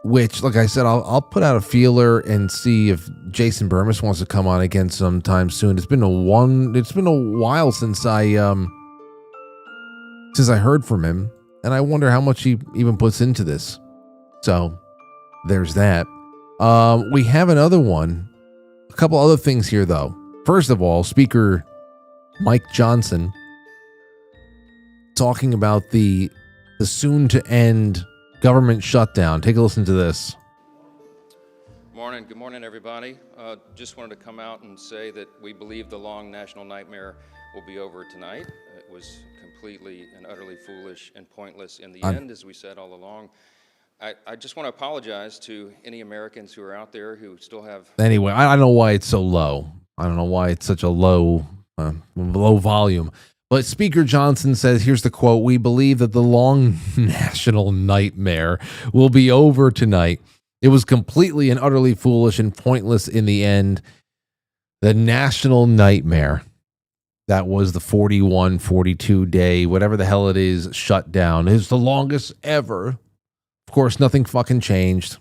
which, like I said, I'll put out a feeler and see if Jason Burmis wants to come on again sometime soon. It's been a while since I heard from him, and I wonder how much he even puts into this. So there's that. We have another one. A couple other things here, though. First of all, Speaker Mike Johnson talking about the soon-to-end government shutdown. Take a listen to this. Good morning, everybody. Just wanted to come out and say that we believe the long national nightmare will be over tonight. It was completely and utterly foolish and pointless in the end, as we said all along. I just want to apologize to any Americans who are out there who still have... Anyway, I don't know why it's so low. I don't know why it's such a low low volume. But Speaker Johnson says, here's the quote, "We believe that the long national nightmare will be over tonight. It was completely and utterly foolish and pointless in the end. The national nightmare." That was the 41, 42 day, whatever the hell it is, shutdown. It was the longest ever. Of course, nothing fucking changed.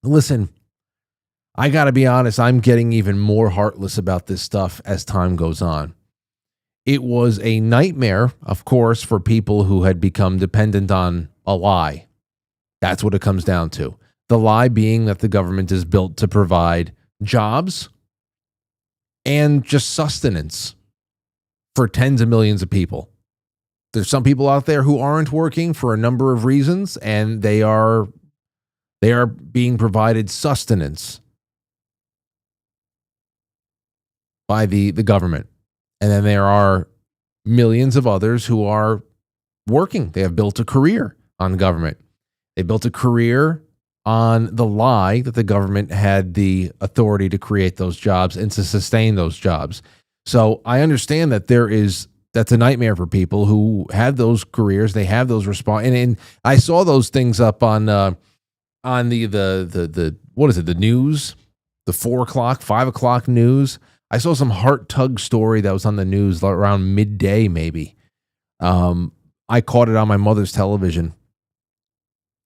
Listen, I got to be honest, I'm getting even more heartless about this stuff as time goes on. It was a nightmare, of course, for people who had become dependent on a lie. That's what it comes down to. The lie being that the government is built to provide jobs and just sustenance for tens of millions of people. There's some people out there who aren't working for a number of reasons, and they are being provided sustenance by the government. And then there are millions of others who are working. They have built a career on government. They built a career on the lie that the government had the authority to create those jobs and to sustain those jobs. So I understand that that's a nightmare for people who have those careers. They have those and I saw those things up on the what is it, the news, the 4 o'clock, 5 o'clock news. I saw some heart tug story that was on the news around midday, maybe. I caught it on my mother's television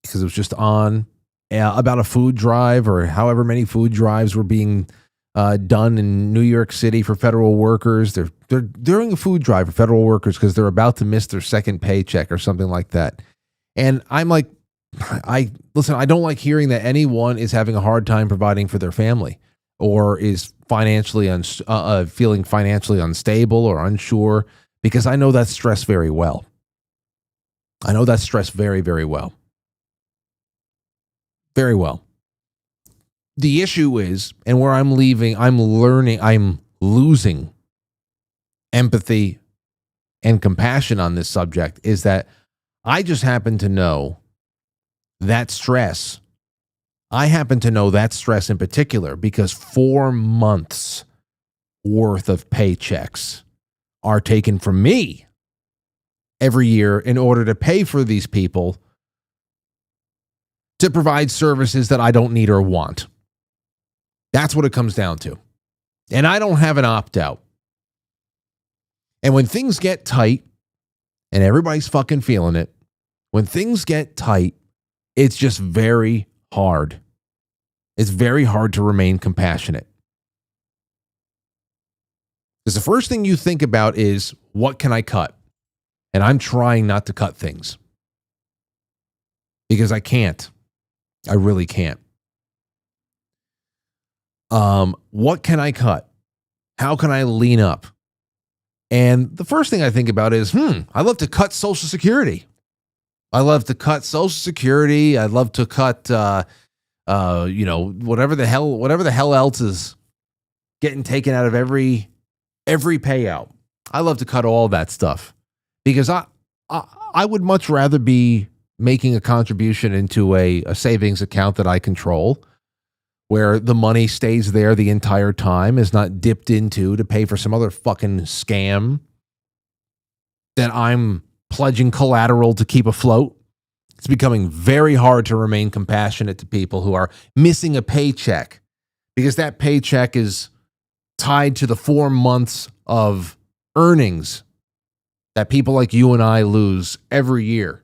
because it was just on about a food drive, or however many food drives were being done in New York City for federal workers. They're doing a food drive for federal workers because they're about to miss their second paycheck or something like that. And I'm like, I don't like hearing that anyone is having a hard time providing for their family, or is financially feeling financially unstable or unsure, because I know that stress very well. I know that stress very, very well. Very well. The issue is, and where I'm losing empathy and compassion on this subject, is that I just happen to know that stress. I happen to know that stress in particular because 4 months worth of paychecks are taken from me every year in order to pay for these people to provide services that I don't need or want. That's what it comes down to. And I don't have an opt-out. And when things get tight, and everybody's fucking feeling it, when things get tight, it's just very hard. It's very hard to remain compassionate. Because the first thing you think about is, what can I cut? And I'm trying not to cut things. Because I can't. I really can't. What can I cut? How can I lean up? And the first thing I think about is, I love to cut Social Security. I love to cut Social Security. I'd love to cut, whatever the hell else is getting taken out of every payout. I love to cut all that stuff because I would much rather be making a contribution into a savings account that I control, where the money stays there the entire time, is not dipped into to pay for some other fucking scam that I'm pledging collateral to keep afloat. It's becoming very hard to remain compassionate to people who are missing a paycheck, because that paycheck is tied to the 4 months of earnings that people like you and I lose every year.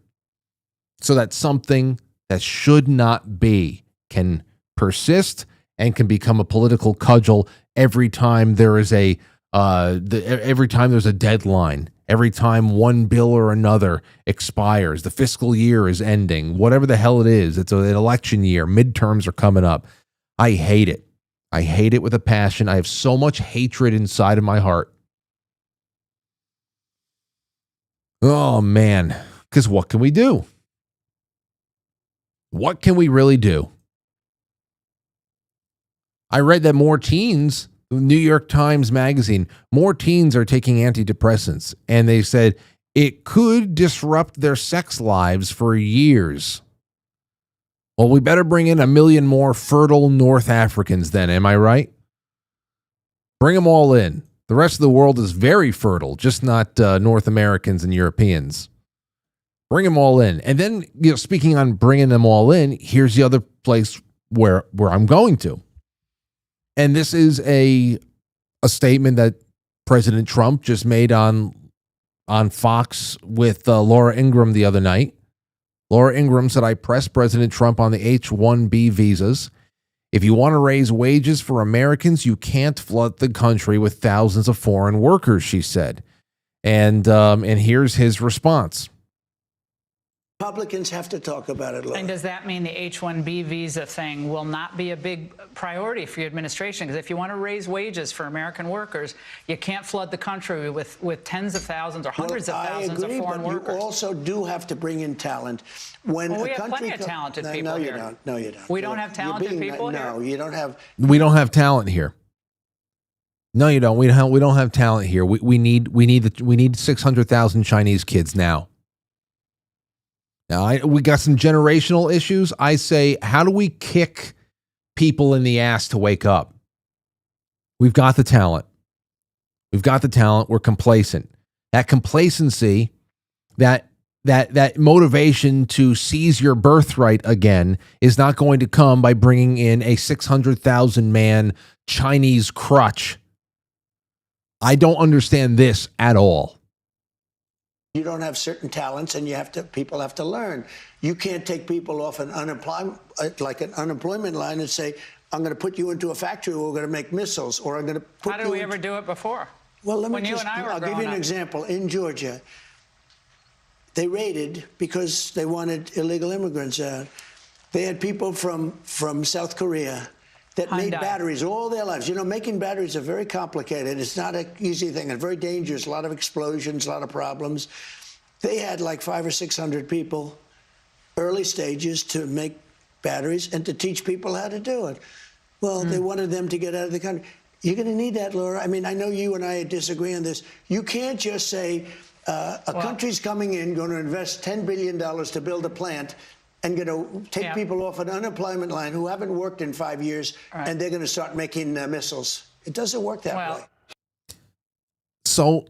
So that something that should not be can persist and can become a political cudgel every time there is every time there's a deadline, every time one bill or another expires, the fiscal year is ending, whatever the hell it is. It's an election year, midterms are coming up. I hate it. I hate it with a passion. I have so much hatred inside of my heart. Oh man, because what can we do? What can we really do? I read that more teens, New York Times Magazine, more teens are taking antidepressants, and they said it could disrupt their sex lives for years. Well, we better bring in 1 million more fertile North Africans then, am I right? Bring them all in. The rest of the world is very fertile, just not North Americans and Europeans. Bring them all in. And then, speaking on bringing them all in, here's the other place where I'm going to. And this is a statement that President Trump just made on Fox with Laura Ingraham the other night. Laura Ingraham said, I pressed President Trump on the H-1B visas. If you want to raise wages for Americans, you can't flood the country with thousands of foreign workers, she said. And here's his response. Republicans have to talk about it. And does that mean the H-1B visa thing will not be a big priority for your administration? Because if you want to raise wages for American workers, you can't flood the country with tens of thousands or hundreds of thousands of foreign workers. You also do have to bring in talent. When we have plenty of talented people here. No, you don't. We don't have talented people here? No, you don't have. We don't have talent here. No, you don't. We don't have talent here. We need 600,000 Chinese kids now. Now, we got some generational issues. I say, how do we kick people in the ass to wake up? We've got the talent. We're complacent. That complacency, that motivation to seize your birthright again is not going to come by bringing in a 600,000 man Chinese crutch. I don't understand this at all. You don't have certain talents, and people have to learn. You can't take people off an unemployment line and say, I'm going to put you into a factory where we're going to make missiles, or I'm going to put How did we ever do it before? Well, I'll give you an example. In Georgia, they raided because they wanted illegal immigrants out. They had people from South Korea that made batteries all their lives. Making batteries are very complicated. It's not an easy thing. It's very dangerous. A lot of explosions, a lot of problems. They had like 500 or 600 people, early stages, to make batteries and to teach people how to do it. Well, they wanted them to get out of the country. You're going to need that, Laura. I mean, I know you and I disagree on this. You can't just say a country's coming in, going to invest $10 billion to build a plant, and going to take people off an unemployment line who haven't worked in 5 years, and they're going to start making missiles. It doesn't work that way. So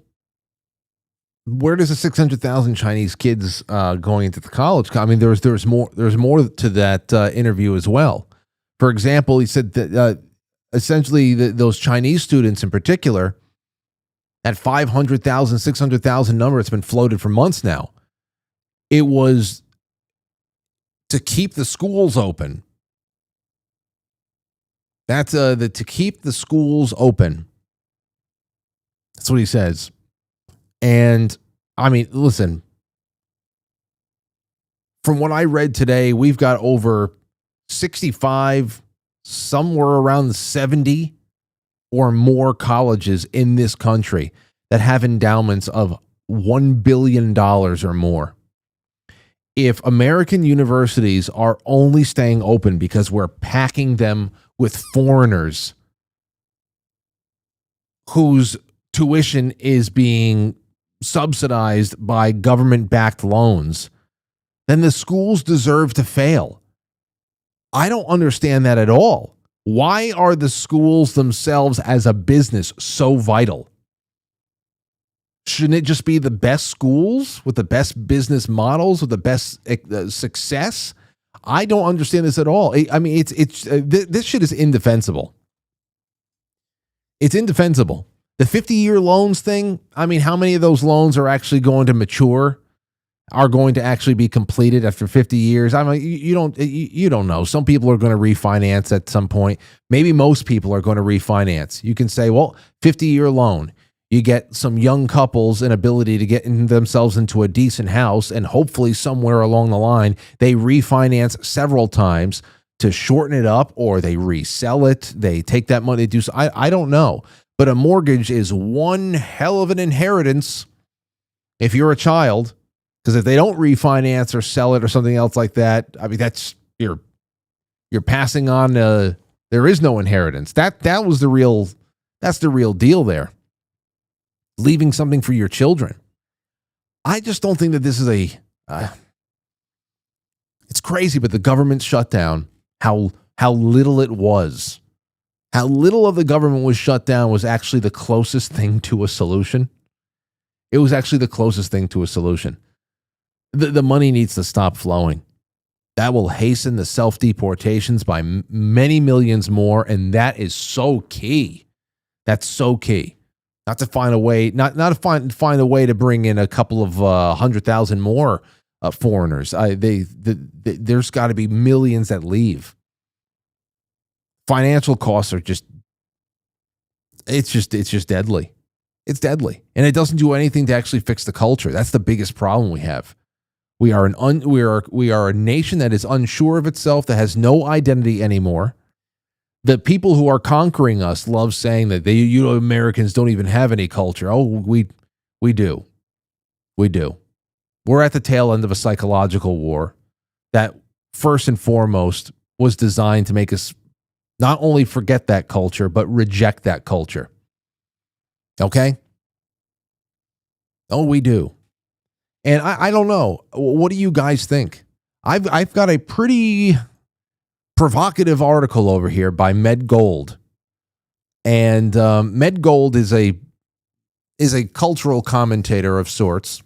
where does the 600,000 Chinese kids going into the college? I mean, there's more to that interview as well. For example, he said that essentially those Chinese students in particular, that 500,000, 600,000 number, it's been floated for months now. It was to keep the schools open. That's to keep the schools open. That's what he says. And I mean, listen, from what I read today, we've got over 65, somewhere around 70 or more colleges in this country that have endowments of $1 billion or more. If American universities are only staying open because we're packing them with foreigners whose tuition is being subsidized by government-backed loans, then the schools deserve to fail. I don't understand that at all. Why are the schools themselves as a business so vital? Shouldn't it just be the best schools with the best business models, with the best success? I don't understand this at all. I mean, this shit is indefensible. It's indefensible. The 50-year loans thing, I mean, how many of those loans are actually going to mature, are going to actually be completed after 50 years? I mean, you don't know. Some people are going to refinance at some point. Maybe most people are going to refinance. You can say, well, 50-year loan. You get some young couples an ability to get themselves into a decent house, and hopefully somewhere along the line, they refinance several times to shorten it up, or they resell it. They take that money to do so. I don't know. But a mortgage is one hell of an inheritance if you're a child, because if they don't refinance or sell it or something else like that, I mean, that's you're passing on. There is no inheritance. That was the real. That's the real deal there. Leaving something for your children. I just don't think that this is it's crazy, but the government shutdown, how little it was, How little of the government was shut down was actually the closest thing to a solution. It was actually the closest thing to a solution. The money needs to stop flowing. That will hasten the self-deportations by many millions more, and that is so key. That's so key. Not to find a way, not to find a way to bring in a couple of 100,000 more foreigners. There's got to be millions that leave. Financial costs are it's just deadly. It's deadly, and it doesn't do anything to actually fix the culture. That's the biggest problem we have. We are a nation that is unsure of itself, that has no identity anymore. The people who are conquering us love saying that you Americans don't even have any culture. Oh, we do. We do. We're at the tail end of a psychological war that first and foremost was designed to make us not only forget that culture, but reject that culture. Okay? Oh, we do. And I don't know. What do you guys think? I've got a pretty provocative article over here by Med Gold. And Med Gold is a cultural commentator of sorts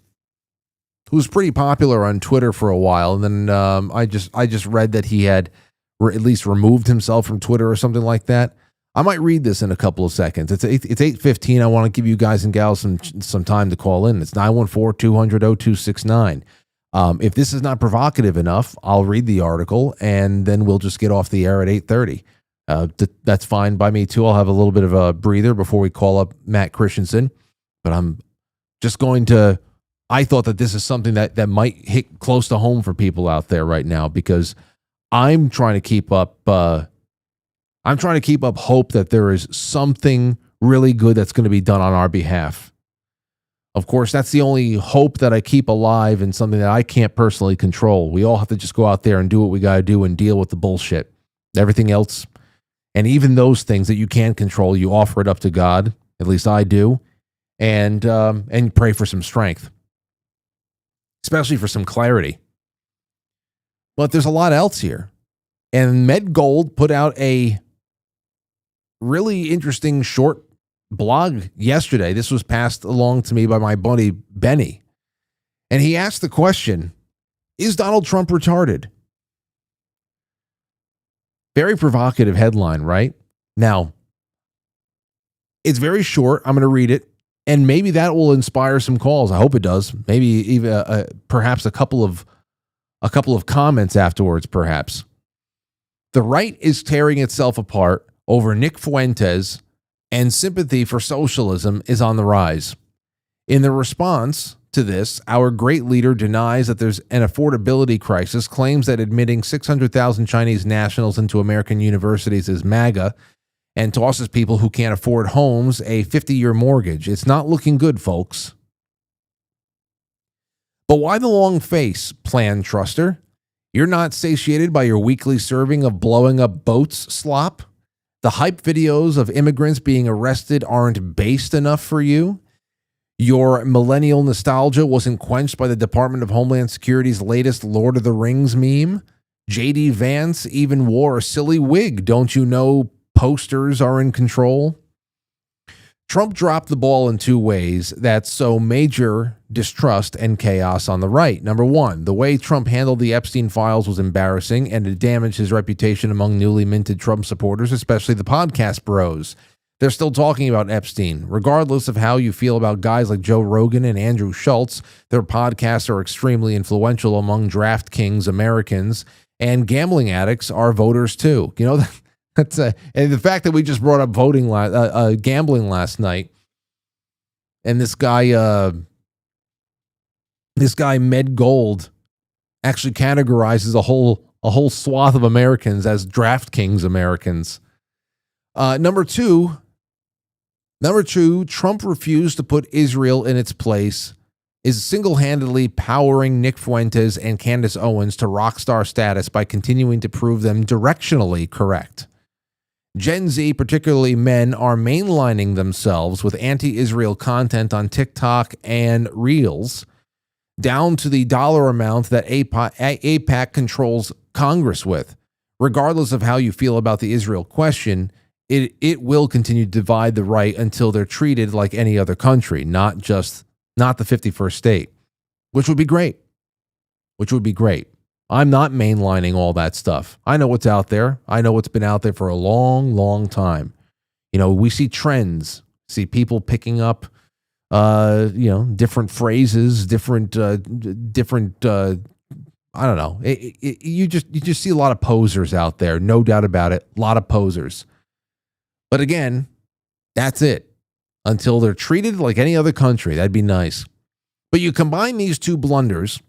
who's pretty popular on Twitter for a while. And then I just read that he had at least removed himself from Twitter or something like that. I might read this in a couple of seconds. It's 8:15. I want to give you guys and gals some time to call in. It's 914-200-0269. If this is not provocative enough, I'll read the article, and then we'll just get off the air at 8:30. That's fine by me, too. I'll have a little bit of a breather before we call up Matt Christensen. But I'm just going to... I thought that this is something that might hit close to home for people out there right now, because I'm trying to keep up... I'm trying to keep up hope that there is something really good that's going to be done on our behalf. Of course, that's the only hope that I keep alive, and something that I can't personally control. We all have to just go out there and do what we got to do and deal with the bullshit. Everything else, and even those things that you can't control, you offer it up to God. At least I do, and pray for some strength, especially for some clarity. But there's a lot else here, and Med Gold put out a really interesting short blog yesterday. This was passed along to me by my buddy Benny. And he asked the question, is Donald Trump retarded? Very provocative headline, right? Now, it's very short. I'm going to read it, and maybe that will inspire some calls. I hope it does. Maybe even perhaps a couple of comments afterwards, perhaps. The right is tearing itself apart over Nick Fuentes, and sympathy for socialism is on the rise. In the response to this, our great leader denies that there's an affordability crisis, claims that admitting 600,000 Chinese nationals into American universities is MAGA, and tosses people who can't afford homes a 50-year mortgage. It's not looking good, folks. But why the long face, plan truster? You're not satiated by your weekly serving of blowing up boats slop? The hype videos of immigrants being arrested aren't based enough for you? Your millennial nostalgia wasn't quenched by the Department of Homeland Security's latest Lord of the Rings meme? J.D. Vance even wore a silly wig. Don't you know posters are in control? Trump dropped the ball in two ways that sow major distrust and chaos on the right. Number one, the way Trump handled the Epstein files was embarrassing, and it damaged his reputation among newly minted Trump supporters, especially the podcast bros. They're still talking about Epstein. Regardless of how you feel about guys like Joe Rogan and Andrew Schultz, their podcasts are extremely influential among DraftKings Americans, and gambling addicts are voters too. You know, that's and the fact that we just brought up gambling last night, and this guy Med Gold actually categorizes a whole swath of Americans as DraftKings Americans. Number two, Trump refused to put Israel in its place, is single-handedly powering Nick Fuentes and Candace Owens to rock star status by continuing to prove them directionally correct. Gen Z, particularly men, are mainlining themselves with anti-Israel content on TikTok and Reels, down to the dollar amount that AIPAC controls Congress with. Regardless of how you feel about the Israel question, it will continue to divide the right until they're treated like any other country, not the 51st state, which would be great. I'm not mainlining all that stuff. I know what's out there. I know what's been out there for a long, long time. We see trends, see people picking up, different phrases, different. I don't know. You just see a lot of posers out there. No doubt about it. A lot of posers. But again, that's it. Until they're treated like any other country, that'd be nice. But you combine these two blunders,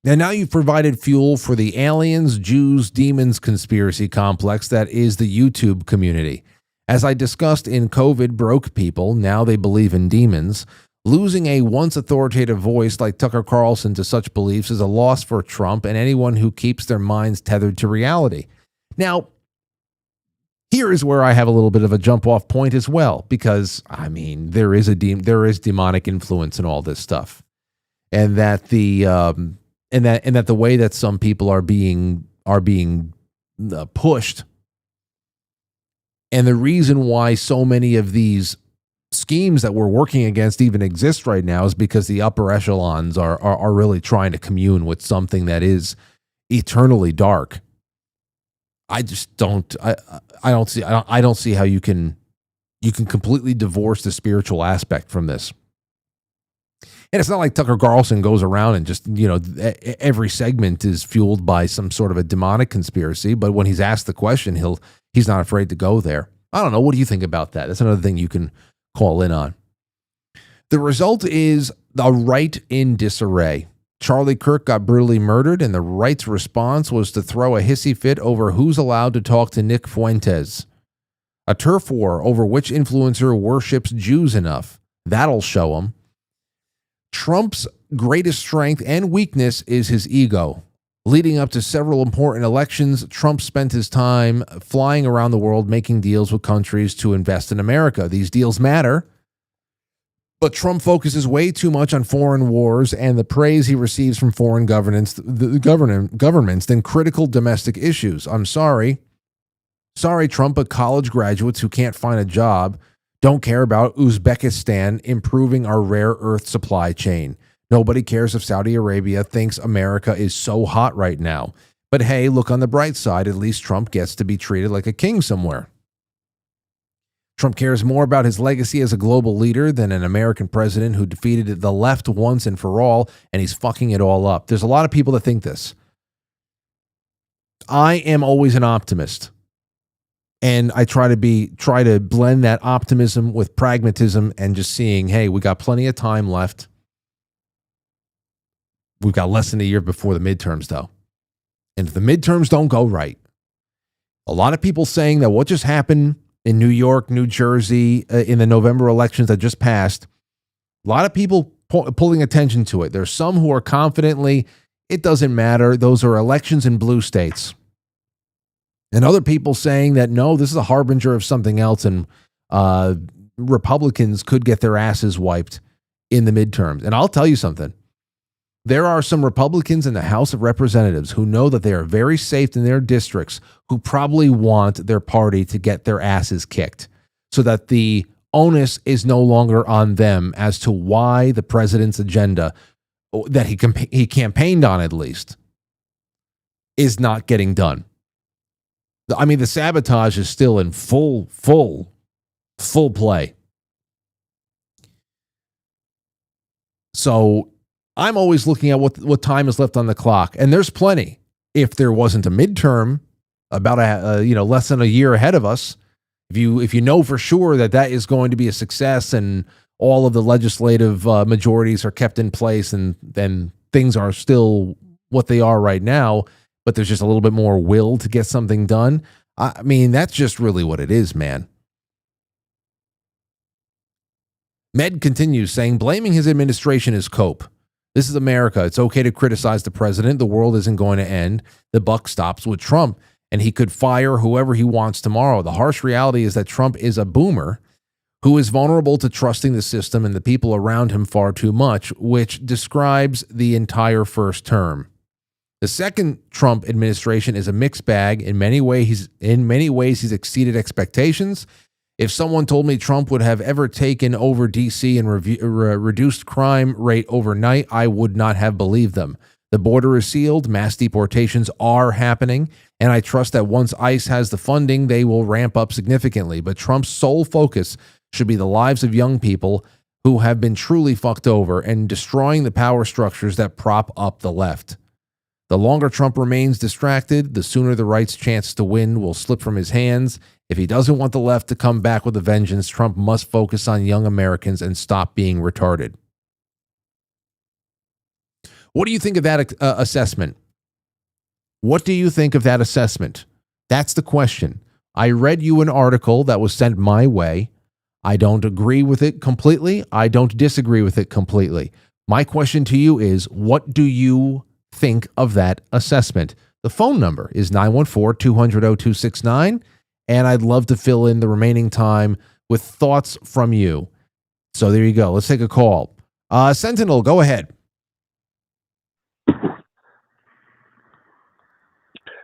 and now you've provided fuel for the aliens, Jews, demons conspiracy complex that is the YouTube community. As I discussed in COVID broke people, now they believe in demons. Losing a once authoritative voice like Tucker Carlson to such beliefs is a loss for Trump and anyone who keeps their minds tethered to reality. Now, here is where I have a little bit of a jump-off point as well, because there is demonic influence in all this stuff, and that the way that some people are being pushed, and the reason why so many of these schemes that we're working against even exist right now is because the upper echelons are really trying to commune with something that is eternally dark. I just don't. I don't see how you can completely divorce the spiritual aspect from this. And it's not like Tucker Carlson goes around and just, every segment is fueled by some sort of a demonic conspiracy. But when he's asked the question, he's not afraid to go there. I don't know. What do you think about that? That's another thing you can call in on. The result is the right in disarray. Charlie Kirk got brutally murdered, and the right's response was to throw a hissy fit over who's allowed to talk to Nick Fuentes. A turf war over which influencer worships Jews enough. That'll show him. Trump's greatest strength and weakness is his ego. Leading up to several important elections, Trump spent his time flying around the world making deals with countries to invest in America. These deals matter, but Trump focuses way too much on foreign wars and the praise he receives from foreign governments than critical domestic issues. I'm sorry. Sorry, Trump, but college graduates who can't find a job don't care about Uzbekistan improving our rare earth supply chain. Nobody cares if Saudi Arabia thinks America is so hot right now. But hey, look on the bright side. At least Trump gets to be treated like a king somewhere. Trump cares more about his legacy as a global leader than an American president who defeated the left once and for all, and he's fucking it all up. There's a lot of people that think this. I am always an optimist. And I try to blend that optimism with pragmatism and just seeing, hey, we got plenty of time left. We've got less than a year before the midterms, though. And if the midterms don't go right, a lot of people saying that what just happened in New York, New Jersey, in the November elections that just passed, a lot of people pulling attention to it. There's some who are confidently, it doesn't matter. Those are elections in blue states. And other people saying that, no, this is a harbinger of something else, and Republicans could get their asses wiped in the midterms. And I'll tell you something. There are some Republicans in the House of Representatives who know that they are very safe in their districts, who probably want their party to get their asses kicked so that the onus is no longer on them as to why the president's agenda that he campaigned on, at least, is not getting done. I mean, the sabotage is still in full play. So I'm always looking at what time is left on the clock, and there's plenty. If there wasn't a midterm about less than a year ahead of us, if you know for sure that is going to be a success and all of the legislative majorities are kept in place, and then things are still what they are right now, but there's just a little bit more will to get something done. I mean, that's just really what it is, man. Med continues saying, blaming his administration is cope. This is America. It's okay to criticize the president. The world isn't going to end. The buck stops with Trump, and he could fire whoever he wants tomorrow. The harsh reality is that Trump is a boomer who is vulnerable to trusting the system and the people around him far too much, which describes the entire first term. The second Trump administration is a mixed bag. In many ways, he's exceeded expectations. If someone told me Trump would have ever taken over D.C. and reduced crime rate overnight, I would not have believed them. The border is sealed. Mass deportations are happening. And I trust that once ICE has the funding, they will ramp up significantly. But Trump's sole focus should be the lives of young people who have been truly fucked over and destroying the power structures that prop up the left. The longer Trump remains distracted, the sooner the right's chance to win will slip from his hands. If he doesn't want the left to come back with a vengeance, Trump must focus on young Americans and stop being retarded. What do you think of that assessment? What do you think of that assessment? That's the question. I read you an article that was sent my way. I don't agree with it completely. I don't disagree with it completely. My question to you is, what do you think of that assessment? The phone number is 914-200-0269, and I'd love to fill in the remaining time with thoughts from you. So there you go. Let's take a call. Sentinel, go ahead.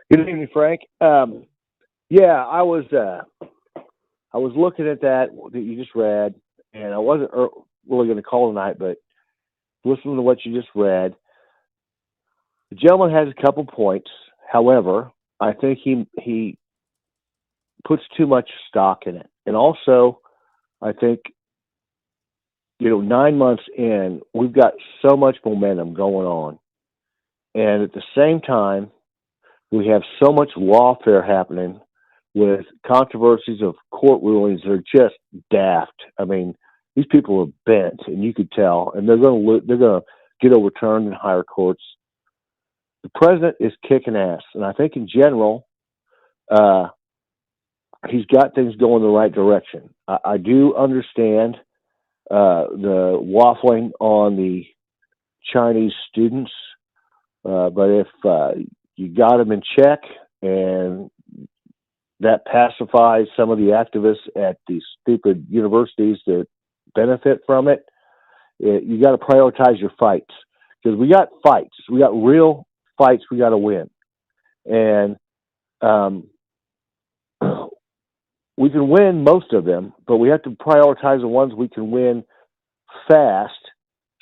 Good evening, Frank. Yeah, I was looking at that you just read, and I wasn't really going to call tonight, but listening to what you just read, the gentleman has a couple points. However, I think he puts too much stock in it, and also, I think 9 months in, we've got so much momentum going on, and at the same time, we have so much lawfare happening with controversies of court rulings that are just daft. I mean, these people are bent, and you could tell, and they're going to get overturned in higher courts. The president is kicking ass, and I think in general, he's got things going the right direction. I do understand the waffling on the Chinese students, but if you got them in check, and that pacifies some of the activists at these stupid universities that benefit from it. You got to prioritize your fights, because we got fights. We got real fights we got to win. And we can win most of them, but we have to prioritize the ones we can win fast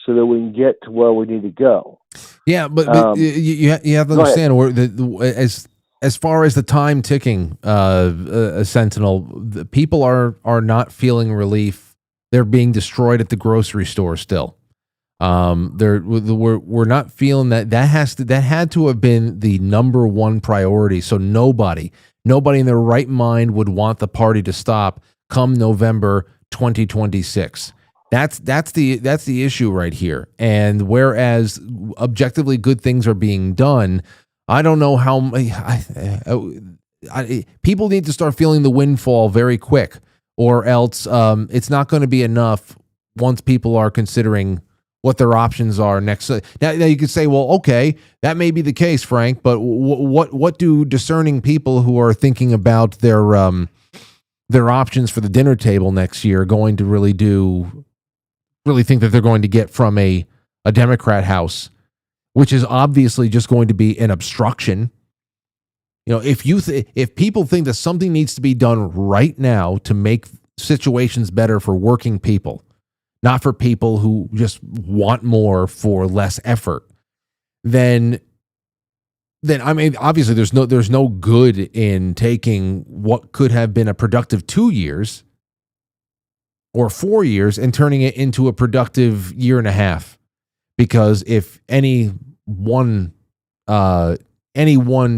so that we can get to where we need to go. Yeah, but you have to understand where as far as the time ticking, Sentinel, the people are not feeling relief. They're being destroyed at the grocery store still. We're not feeling that. That had to have been the number one priority. So nobody in their right mind would want the party to stop come November 2026. That's the issue right here. And whereas objectively good things are being done, I don't know how people need to start feeling the windfall very quick, or else it's not going to be enough once people are considering what their options are next. Now you could say, well, okay, that may be the case, Frank, but what do discerning people who are thinking about their options for the dinner table next year going to really think that they're going to get from a Democrat House, which is obviously just going to be an obstruction? If people think that something needs to be done right now to make situations better for working people, not for people who just want more for less effort, then I mean, obviously there's no good in taking what could have been a productive 2 years or 4 years and turning it into a productive year and a half. Because if any one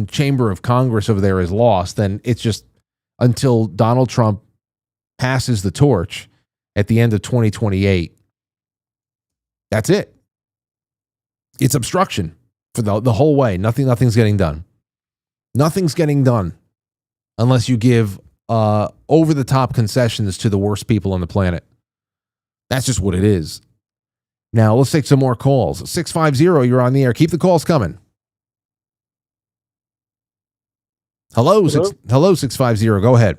chamber of Congress over there is lost, then it's just until Donald Trump passes the torch at the end of 2028. That's it. It's obstruction for the whole way. Nothing's getting done. Nothing's getting done unless you give over-the-top concessions to the worst people on the planet. That's just what it is. Now, let's take some more calls. 650, you're on the air. Keep the calls coming. Hello? 650. Go ahead.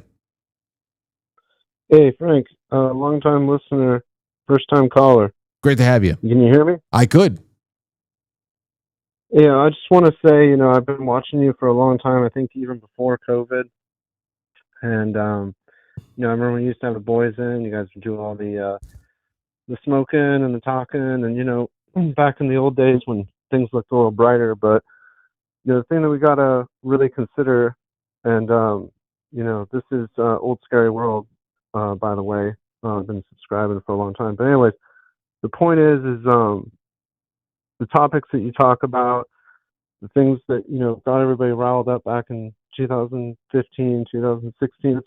Hey, Frank. Long-time listener, first-time caller. Great to have you. Can you hear me? I could. Yeah, I just want to say, I've been watching you for a long time. I think even before COVID, and I remember when you used to have the boys in. You guys would do all the smoking and the talking, and back in the old days when things looked a little brighter. But the thing that we gotta really consider, and this is Old Scary World, by the way. I've been subscribing for a long time. But anyways, the point is the topics that you talk about, the things that got everybody riled up back in 2015, 2016.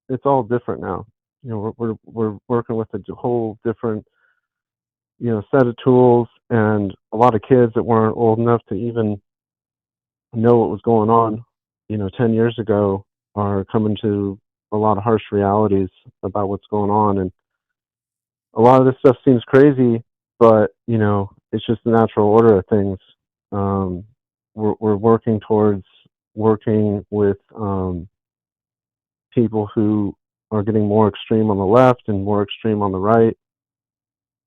It's all different now. We're working with a whole different set of tools, and a lot of kids that weren't old enough to even know what was going on 10 years ago are coming to a lot of harsh realities about what's going on. And a lot of this stuff seems crazy, but it's just the natural order of things. We're working towards working with people who are getting more extreme on the left and more extreme on the right.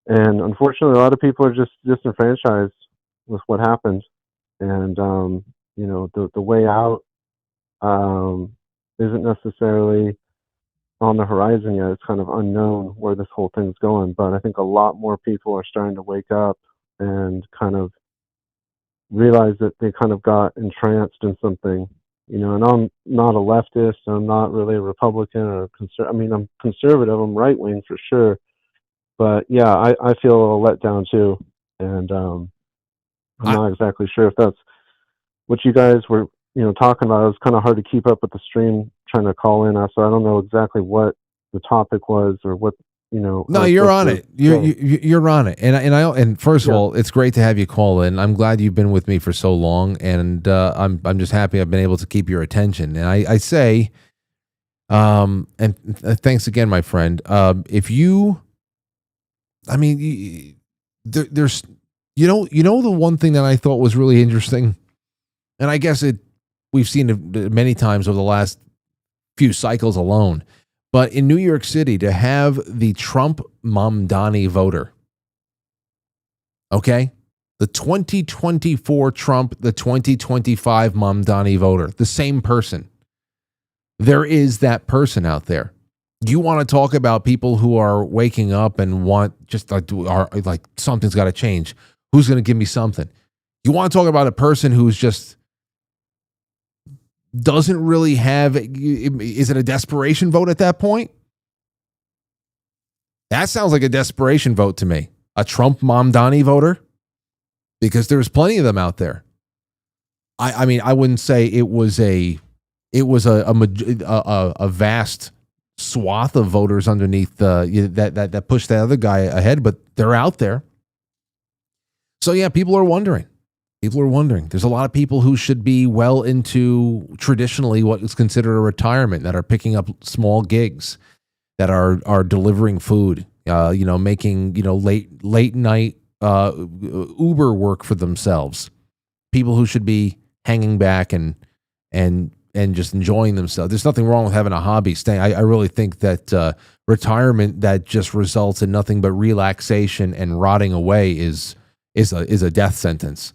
And unfortunately, a lot of people are just disenfranchised with what happened. And, the way out isn't necessarily on the horizon yet. It's kind of unknown where this whole thing's going. But I think a lot more people are starting to wake up and kind of realize that they kind of got entranced in something. And I'm not a leftist. I'm not really a Republican or I'm conservative. I'm right wing for sure. But yeah, I feel a little let down too. And I'm not exactly sure if that's what you guys were, talking about. It was kind of hard to keep up with the stream trying to call in. So I don't know exactly what the topic was or what, No, you're on it. You're on it. And first of all, it's great to have you call in. I'm glad you've been with me for so long, and I'm just happy I've been able to keep your attention. And I say, and thanks again, my friend. If you, there's, the one thing that I thought was really interesting, and I guess we've seen it many times over the last few cycles alone. But in New York City, to have the Trump Mamdani voter, okay, the 2024 Trump, the 2025 Mamdani voter, the same person. There is that person out there. You want to talk about people who are waking up and want just like something's got to change. Who's going to give me something? You want to talk about a person who's just doesn't really have, is it a desperation vote at that point? That sounds like a desperation vote to me. A Trump Mamdani voter? Because there's plenty of them out there. I wouldn't say it was a vast swath of voters underneath that pushed the other guy ahead, but they're out there. So yeah, people are wondering. There's a lot of people who should be well into traditionally what is considered a retirement that are picking up small gigs, that are delivering food, making late night Uber work for themselves. People who should be hanging back and just enjoying themselves. There's nothing wrong with having a hobby. I really think that retirement that just results in nothing but relaxation and rotting away is a death sentence.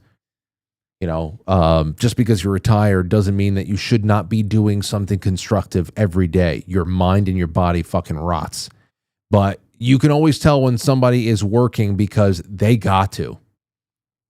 Just because you're retired doesn't mean that you should not be doing something constructive every day. Your mind and your body fucking rots. But you can always tell when somebody is working because they got to.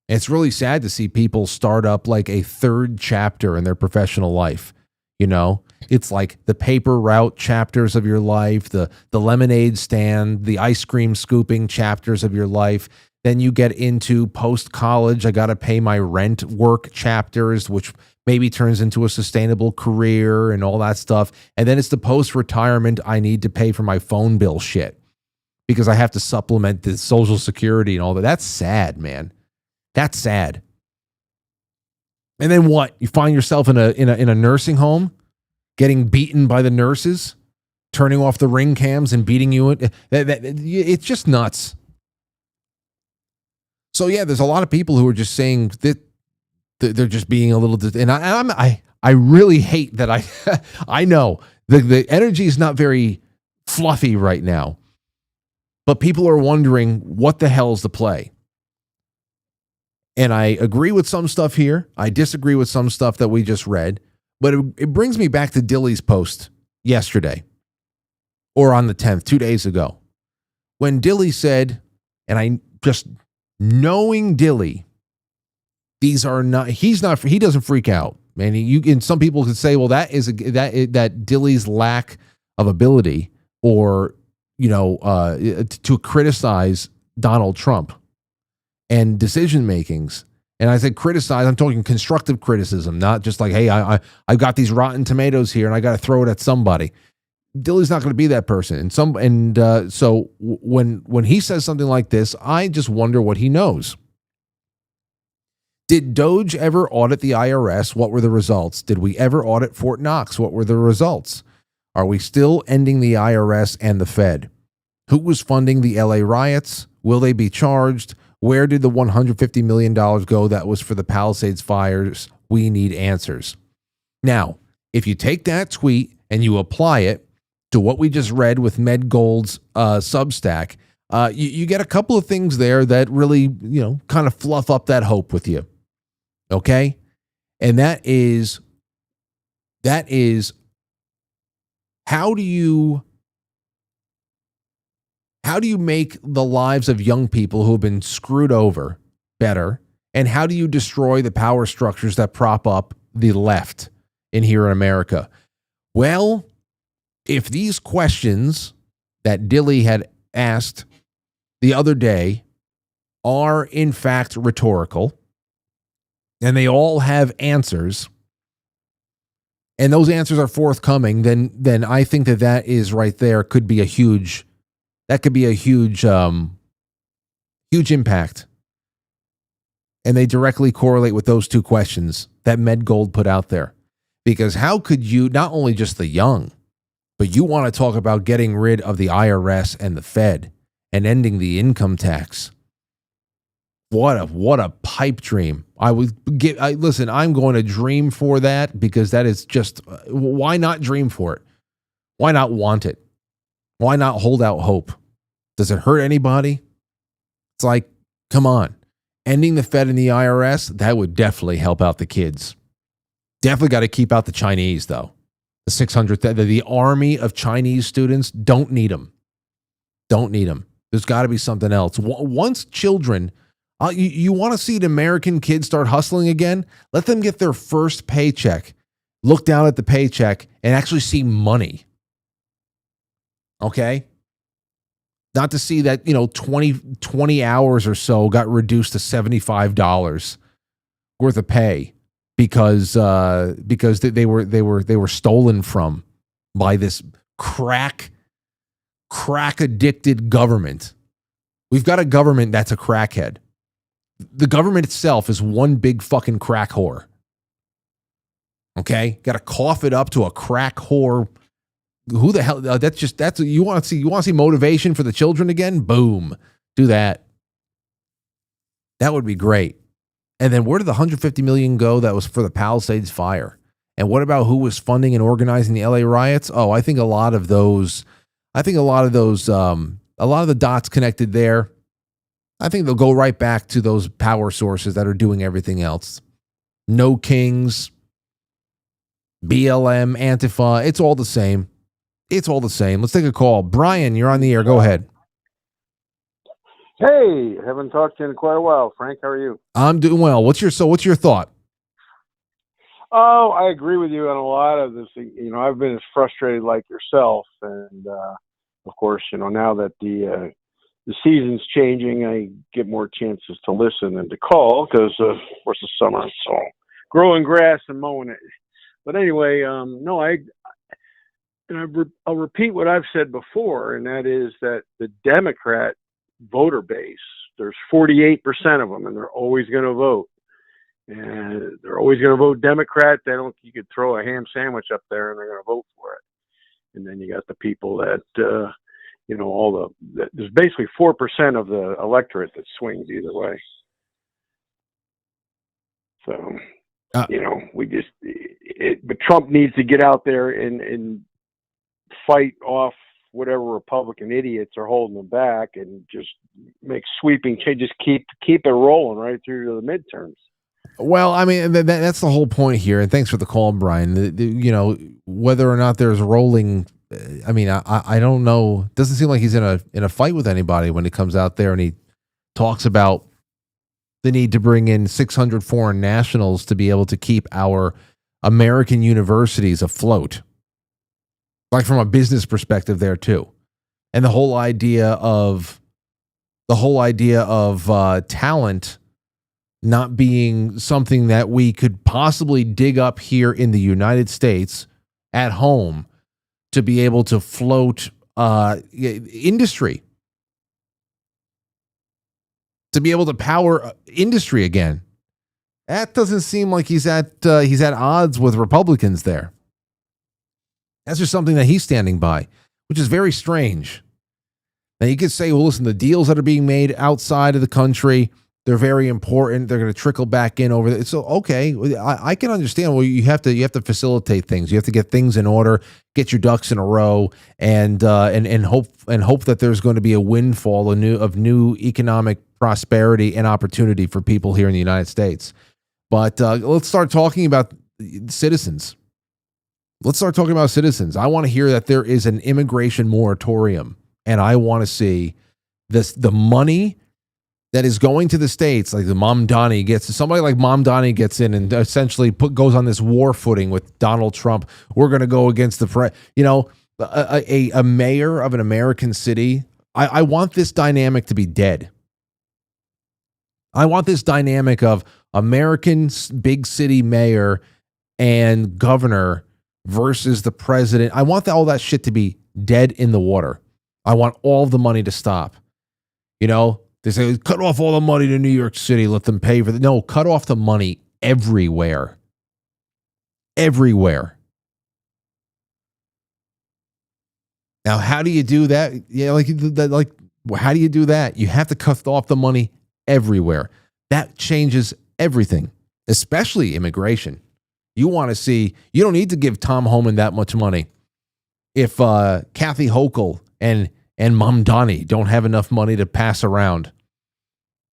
It's really sad to see people start up like a third chapter in their professional life. It's like the paper route chapters of your life, the lemonade stand, the ice cream scooping chapters of your life. Then you get into post-college, I got to pay my rent work chapters, which maybe turns into a sustainable career and all that stuff. And then it's the post-retirement, I need to pay for my phone bill shit because I have to supplement the Social Security and all that. That's sad, man. That's sad. And then what? You find yourself in a nursing home, getting beaten by the nurses, turning off the ring cams and beating you. It's just nuts. So yeah, there's a lot of people who are just saying that they're just being a little, and I really hate that. I know the energy is not very fluffy right now, but people are wondering what the hell's the play. And I agree with some stuff here. I disagree with some stuff that we just read. But it brings me back to Dilly's post yesterday, or on the 10th, 2 days ago, when Dilly said, and I just knowing Dilly, these are not, he doesn't freak out, man. And some people could say, well, that Dilly's lack of ability or, to criticize Donald Trump and decision makings. And I said criticize, I'm talking constructive criticism, not just like, hey, I've got these rotten tomatoes here and I got to throw it at somebody. Dilly's not going to be that person. So when he says something like this, I just wonder what he knows. Did Doge ever audit the IRS? What were the results? Did we ever audit Fort Knox? What were the results? Are we still ending the IRS and the Fed? Who was funding the LA riots? Will they be charged? Where did the $150 million go that was for the Palisades fires? We need answers. Now, if you take that tweet and you apply it to what we just read with Med Gold's Substack, you get a couple of things there that really, kind of fluff up that hope with you. Okay? And that is how do you make the lives of young people who have been screwed over better? And how do you destroy the power structures that prop up the left here in America? Well, if these questions that Dilly had asked the other day are in fact rhetorical, and they all have answers, and those answers are forthcoming, then I think that is right there could be a huge impact. And they directly correlate with those two questions that Med Gold put out there. Because how could you, not only just the young, but you want to talk about getting rid of the IRS and the Fed and ending the income tax? What a pipe dream. Listen, I'm going to dream for that, because that is just, why not dream for it? Why not want it? Why not hold out hope? Does it hurt anybody? It's like, come on. Ending the Fed and the IRS, that would definitely help out the kids. Definitely got to keep out the Chinese, though. The 600, the army of Chinese students, don't need them. Don't need them. There's got to be something else. Once children, you want to see the American kids start hustling again? Let them get their first paycheck. Look down at the paycheck and actually see money. Okay? Not to see that, 20 hours or so got reduced to $75 worth of pay because they were stolen from by this crack addicted government. We've got a government that's a crackhead. The government itself is one big fucking crack whore. Okay? Got to cough it up to a crack whore. Who the hell? That's you want to see motivation for the children again? Boom. Do that. That would be great. And then where did the $150 million go that was for the Palisades fire? And what about who was funding and organizing the LA riots? Oh, I think a lot of the dots connected there. I think they'll go right back to those power sources that are doing everything else. No Kings, BLM, Antifa. It's all the same. It's all the same. Let's take a call. Brian, you're on the air. Go ahead. Hey, haven't talked to you in quite a while. Frank, how are you? I'm doing well. What's your thought? Oh, I agree with you on a lot of this. I've been as frustrated like yourself. And, of course, now that the season's changing, I get more chances to listen and to call because, of course, the summer, it's all growing grass and mowing it. But anyway, I'll repeat what I've said before, and that is that the Democrat voter base, there's 48% of them, and they're always going to vote. And they're always going to vote Democrat. You could throw a ham sandwich up there, and they're going to vote for it. And then you got the people that, there's basically 4% of the electorate that swings either way. So, but Trump needs to get out there and fight off whatever Republican idiots are holding them back and just make sweeping changes, keep it rolling right through to the midterms. Well, I mean, that's the whole point here. And thanks for the call, Brian. You know, whether or not there's rolling, I mean, I don't know. It doesn't seem like he's in a fight with anybody when he comes out there and he talks about the need to bring in 600 foreign nationals to be able to keep our American universities afloat. Like from a business perspective there too. And the whole idea of talent not being something that we could possibly dig up here in the United States at home to be able to float industry, to be able to power industry again. That doesn't seem like he's at odds with Republicans there. That's just something that he's standing by, which is very strange. Now you could say, well, listen, the deals that are being made outside of the country, they're very important. They're going to trickle back in over there. So, okay, I can understand. Well, you have to facilitate things. You have to get things in order, get your ducks in a row, and hope that there's going to be a windfall of new economic prosperity and opportunity for people here in the United States. But let's start talking about citizens. Let's start talking about citizens. I want to hear that there is an immigration moratorium, and I want to see the money that is going to the states, like the somebody like Mamdani gets in and essentially goes on this war footing with Donald Trump. We're going to go against a mayor of an American city. I want this dynamic to be dead. I want this dynamic of American big city mayor and governor versus the president. I want all that shit to be dead in the water. I want all the money to stop. You know, they say, cut off all the money to New York City, let them pay for it. No, cut off the money everywhere. Everywhere. Now, how do you do that? Yeah, how do you do that? You have to cut off the money everywhere. That changes everything, especially immigration. You want to see, you don't need to give Tom Homan that much money. If Kathy Hochul and Mamdani don't have enough money to pass around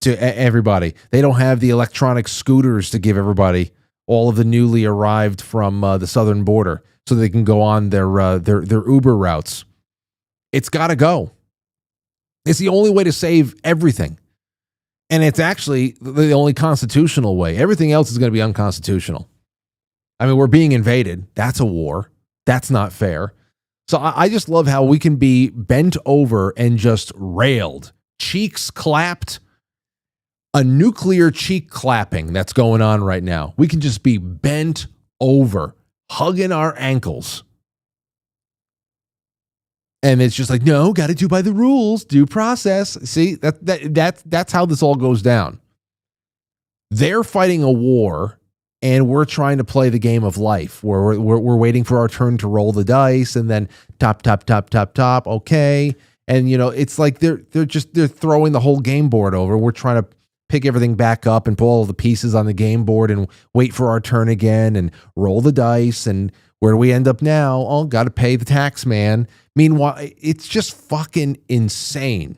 to everybody, they don't have the electronic scooters to give everybody, all of the newly arrived from the southern border, so they can go on their Uber routes. It's got to go. It's the only way to save everything. And it's actually the only constitutional way. Everything else is going to be unconstitutional. I mean, we're being invaded. That's a war. That's not fair. So I just love how we can be bent over and just railed, cheeks clapped, a nuclear cheek clapping that's going on right now. We can just be bent over, hugging our ankles. And it's just like, no, got to do by the rules, due process. See, that's how this all goes down. They're fighting a war, and we're trying to play the game of life, where we're waiting for our turn to roll the dice, and then top, okay. And you know, it's like they're throwing the whole game board over. We're trying to pick everything back up and put all the pieces on the game board and wait for our turn again and roll the dice. And where do we end up now? Oh, got to pay the tax man. Meanwhile, it's just fucking insane.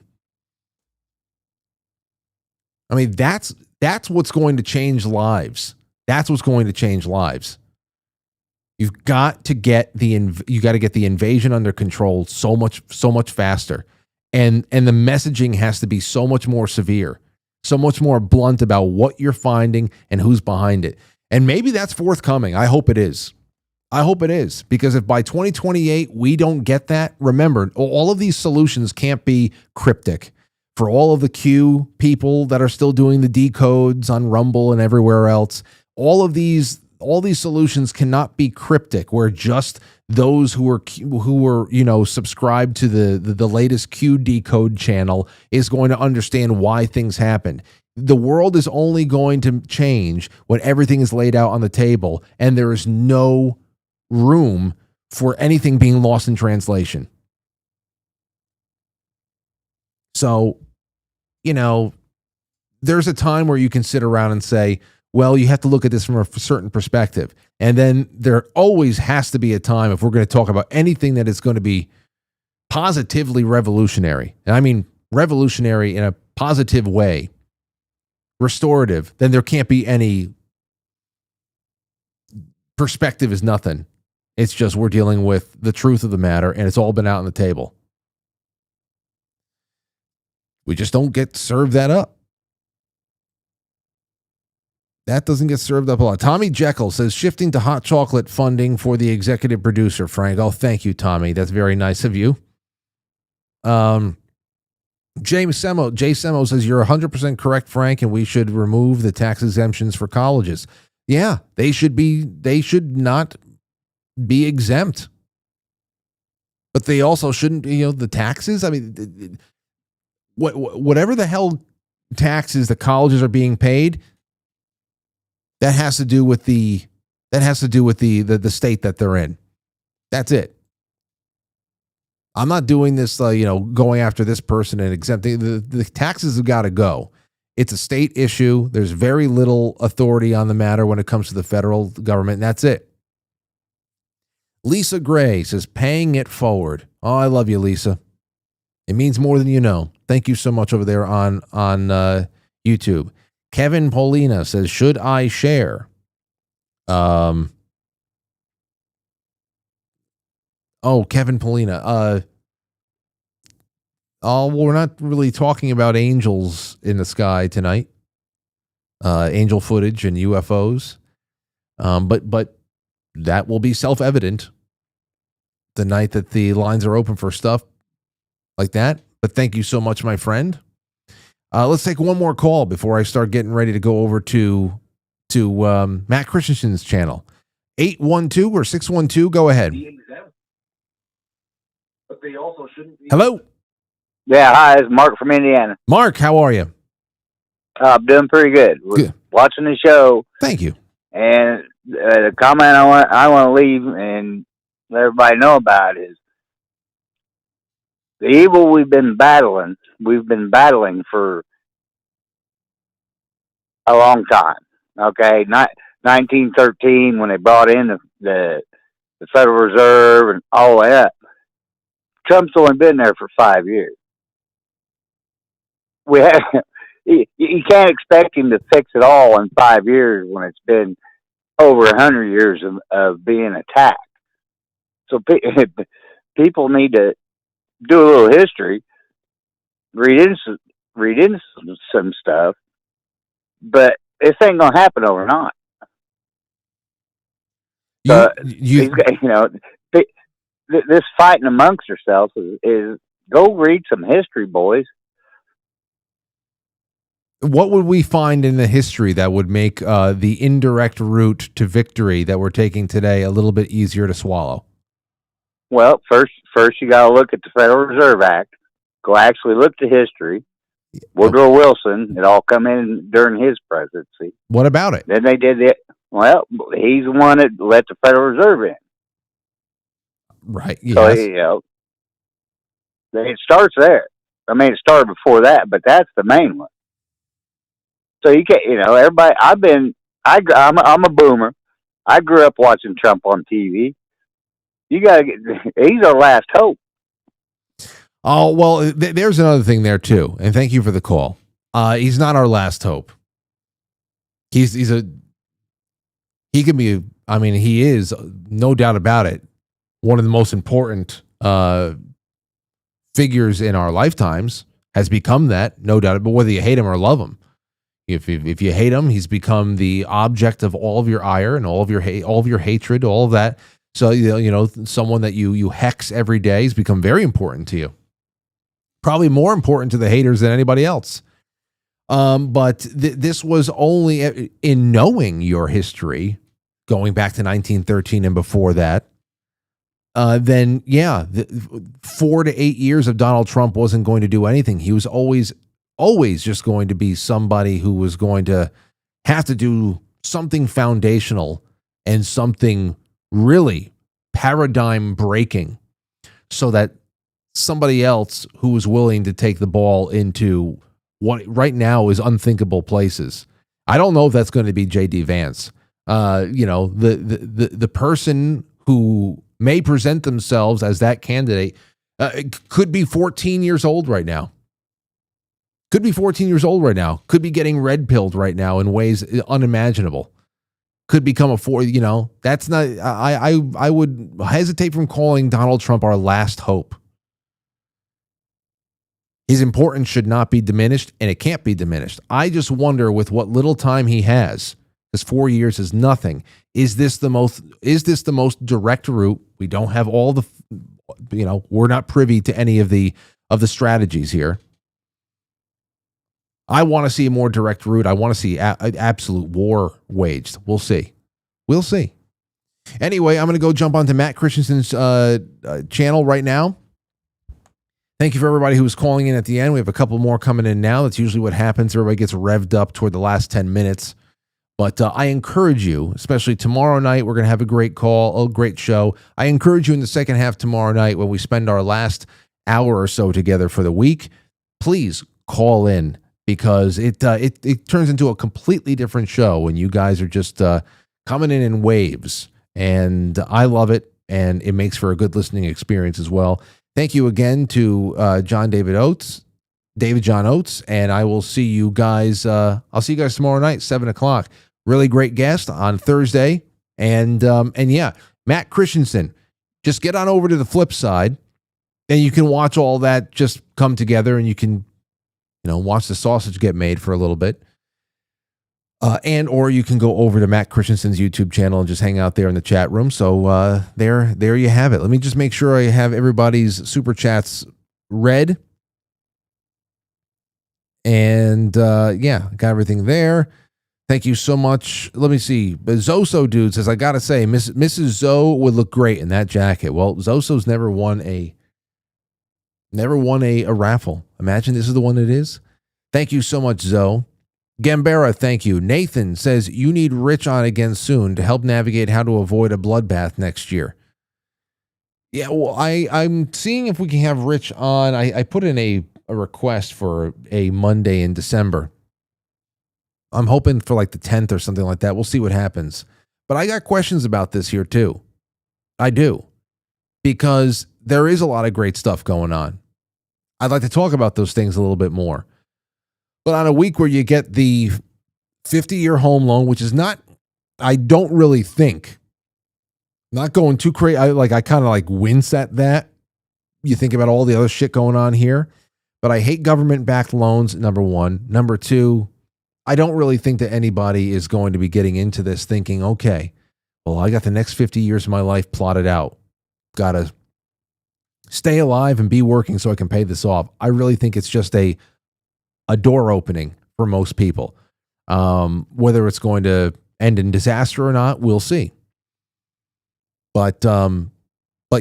I mean, that's what's going to change lives. That's what's going to change lives. You've got to get the invasion under control so much faster, and the messaging has to be so much more severe, so much more blunt about what you're finding and who's behind it. And maybe that's forthcoming. I hope it is. Because if by 2028 we don't get that, remember, all of these solutions can't be cryptic. For all of the Q people that are still doing the decodes on Rumble and everywhere else, all these solutions cannot be cryptic, where just those who are subscribed to the latest Q decode channel is going to understand why things happened. The world is only going to change when everything is laid out on the table and there is no room for anything being lost in translation. So, there's a time where you can sit around and say, well, you have to look at this from a certain perspective. And then there always has to be a time, if we're going to talk about anything that is going to be positively revolutionary, and I mean revolutionary in a positive way, restorative, then there can't be any perspective is nothing. It's just we're dealing with the truth of the matter, and it's all been out on the table. We just don't get served that up. That doesn't get served up a lot. Tommy Jekyll says, shifting to hot chocolate funding for the executive producer, Frank. Oh, thank you, Tommy. That's very nice of you. Jay Semo says, you're 100% correct, Frank, and we should remove the tax exemptions for colleges. Yeah, they should not be exempt. But they also shouldn't, the taxes. I mean, whatever the hell taxes the colleges are being paid, that has to do with the state that they're in. That's it. I'm not doing this, going after this person and exempting. The taxes have got to go. It's a state issue. There's very little authority on the matter when it comes to the federal government, and that's it. Lisa Gray says, paying it forward. Oh, I love you, Lisa. It means more than you know. Thank you so much over there on YouTube. Kevin Paulina says, should I share? Kevin Paulina. We're not really talking about angels in the sky tonight. Angel footage and UFOs. But that will be self-evident the night that the lines are open for stuff like that. But thank you so much, my friend. Let's take one more call before I start getting ready to go over to Matt Christensen's channel. 812 or 612, go ahead. But they also shouldn't be. Hello? Yeah, hi, it's Mark from Indiana. Mark, how are you? I'm doing pretty good. Good. Watching the show. Thank you. And the comment I want to leave and let everybody know about is the evil we've been battling for a long time. Okay, 1913 when they brought in the Federal Reserve and all that. Trump's only been there for 5 years. You can't expect him to fix it all in 5 years when it's been over 100 years of being attacked. So people need to do a little history, read into some stuff, but this ain't gonna happen overnight. So this fighting amongst yourselves is go read some history, boys. What would we find in the history that would make the indirect route to victory that we're taking today a little bit easier to swallow? Well, first you got to look at the Federal Reserve Act. Go actually look to history. Woodrow Wilson, it all come in during his presidency. What about it? Then they did it. Well, he's the one that let the Federal Reserve in. Right. Yes. So, it starts there. I mean, it started before that, but that's the main one. So you can't, everybody. I'm a boomer. I grew up watching Trump on TV. You gotta he's our last hope. Oh well, there's another thing there too, and thank you for the call. He's not our last hope. He can be. I mean, he is, no doubt about it, one of the most important figures in our lifetimes. Has become that, no doubt. But whether you hate him or love him, if you hate him, he's become the object of all of your ire and all of your hate, all of your hatred, all of that. So someone that you hex every day has become very important to you. Probably more important to the haters than anybody else. But this was only in knowing your history, going back to 1913 and before that. Then 4 to 8 years of Donald Trump wasn't going to do anything. He was always just going to be somebody who was going to have to do something foundational and something really paradigm breaking so that somebody else who was willing to take the ball into what right now is unthinkable places. I don't know if that's going to be J.D. Vance. The person who may present themselves as that candidate. Could be 14 years old right now. Could be 14 years old right now. Could be getting red pilled right now in ways unimaginable. Could become that's not, I would hesitate from calling Donald Trump our last hope. His importance should not be diminished, and it can't be diminished. I just wonder, with what little time he has, because 4 years is nothing, is this the most direct route? We don't have all the, we're not privy to any of the strategies here. I want to see a more direct route. I want to see absolute war waged. We'll see. We'll see. Anyway, I'm going to go jump onto Matt Christensen's channel right now. Thank you for everybody who was calling in at the end. We have a couple more coming in now. That's usually what happens. Everybody gets revved up toward the last 10 minutes. But I encourage you, especially tomorrow night, we're going to have a great call, a great show. I encourage you in the second half tomorrow night, when we spend our last hour or so together for the week, please call in, because it turns into a completely different show when you guys are just coming in waves. And I love it, and it makes for a good listening experience as well. Thank you again to David John Oates, and I will see you guys. I'll see you guys tomorrow night, 7:00. Really great guest on Thursday, and yeah, Matt Christensen. Just get on over to the flip side, and you can watch all that just come together, and you can, watch the sausage get made for a little bit. Or you can go over to Matt Christensen's YouTube channel and just hang out there in the chat room. So there you have it. Let me just make sure I have everybody's super chats read. And yeah, got everything there. Thank you so much. Let me see. Zoso Dude says, I got to say, Mrs. Zoe would look great in that jacket. Well, Zoso's never won a raffle. Imagine this is the one it is. Thank you so much, Zoe. Gambera, thank you. Nathan says, you need Rich on again soon to help navigate how to avoid a bloodbath next year. Yeah, well, I'm seeing if we can have Rich on. I put in a request for a Monday in December. I'm hoping for like the 10th or something like that. We'll see what happens. But I got questions about this here too. I do. Because there is a lot of great stuff going on. I'd like to talk about those things a little bit more. But on a week where you get the 50-year home loan, which is not, I don't really think, not going too crazy. I kind of wince at that. You think about all the other shit going on here. But I hate government-backed loans, number one. Number two, I don't really think that anybody is going to be getting into this thinking, okay, well, I got the next 50 years of my life plotted out. Got to stay alive and be working so I can pay this off. I really think it's just a door opening for most people. Whether it's going to end in disaster or not, we'll see. But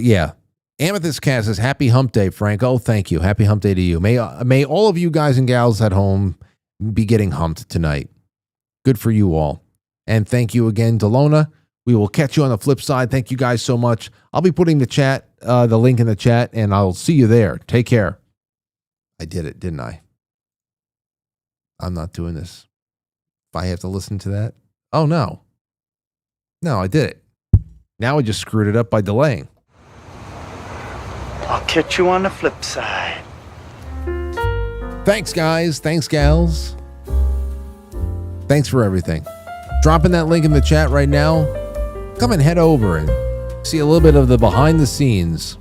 yeah, Amethyst Cat says, happy hump day, Frank. Oh, thank you. Happy hump day to you. May all of you guys and gals at home be getting humped tonight. Good for you all. And thank you again, Delona. We will catch you on the flip side. Thank you guys so much. I'll be putting the link in the chat, and I'll see you there. Take care. I did it, didn't I? I'm not doing this. If I have to listen to that. Oh, no. No, I did it. Now I just screwed it up by delaying. I'll catch you on the flip side. Thanks, guys. Thanks, gals. Thanks for everything. Dropping that link in the chat right now. Come and head over and see a little bit of the behind the scenes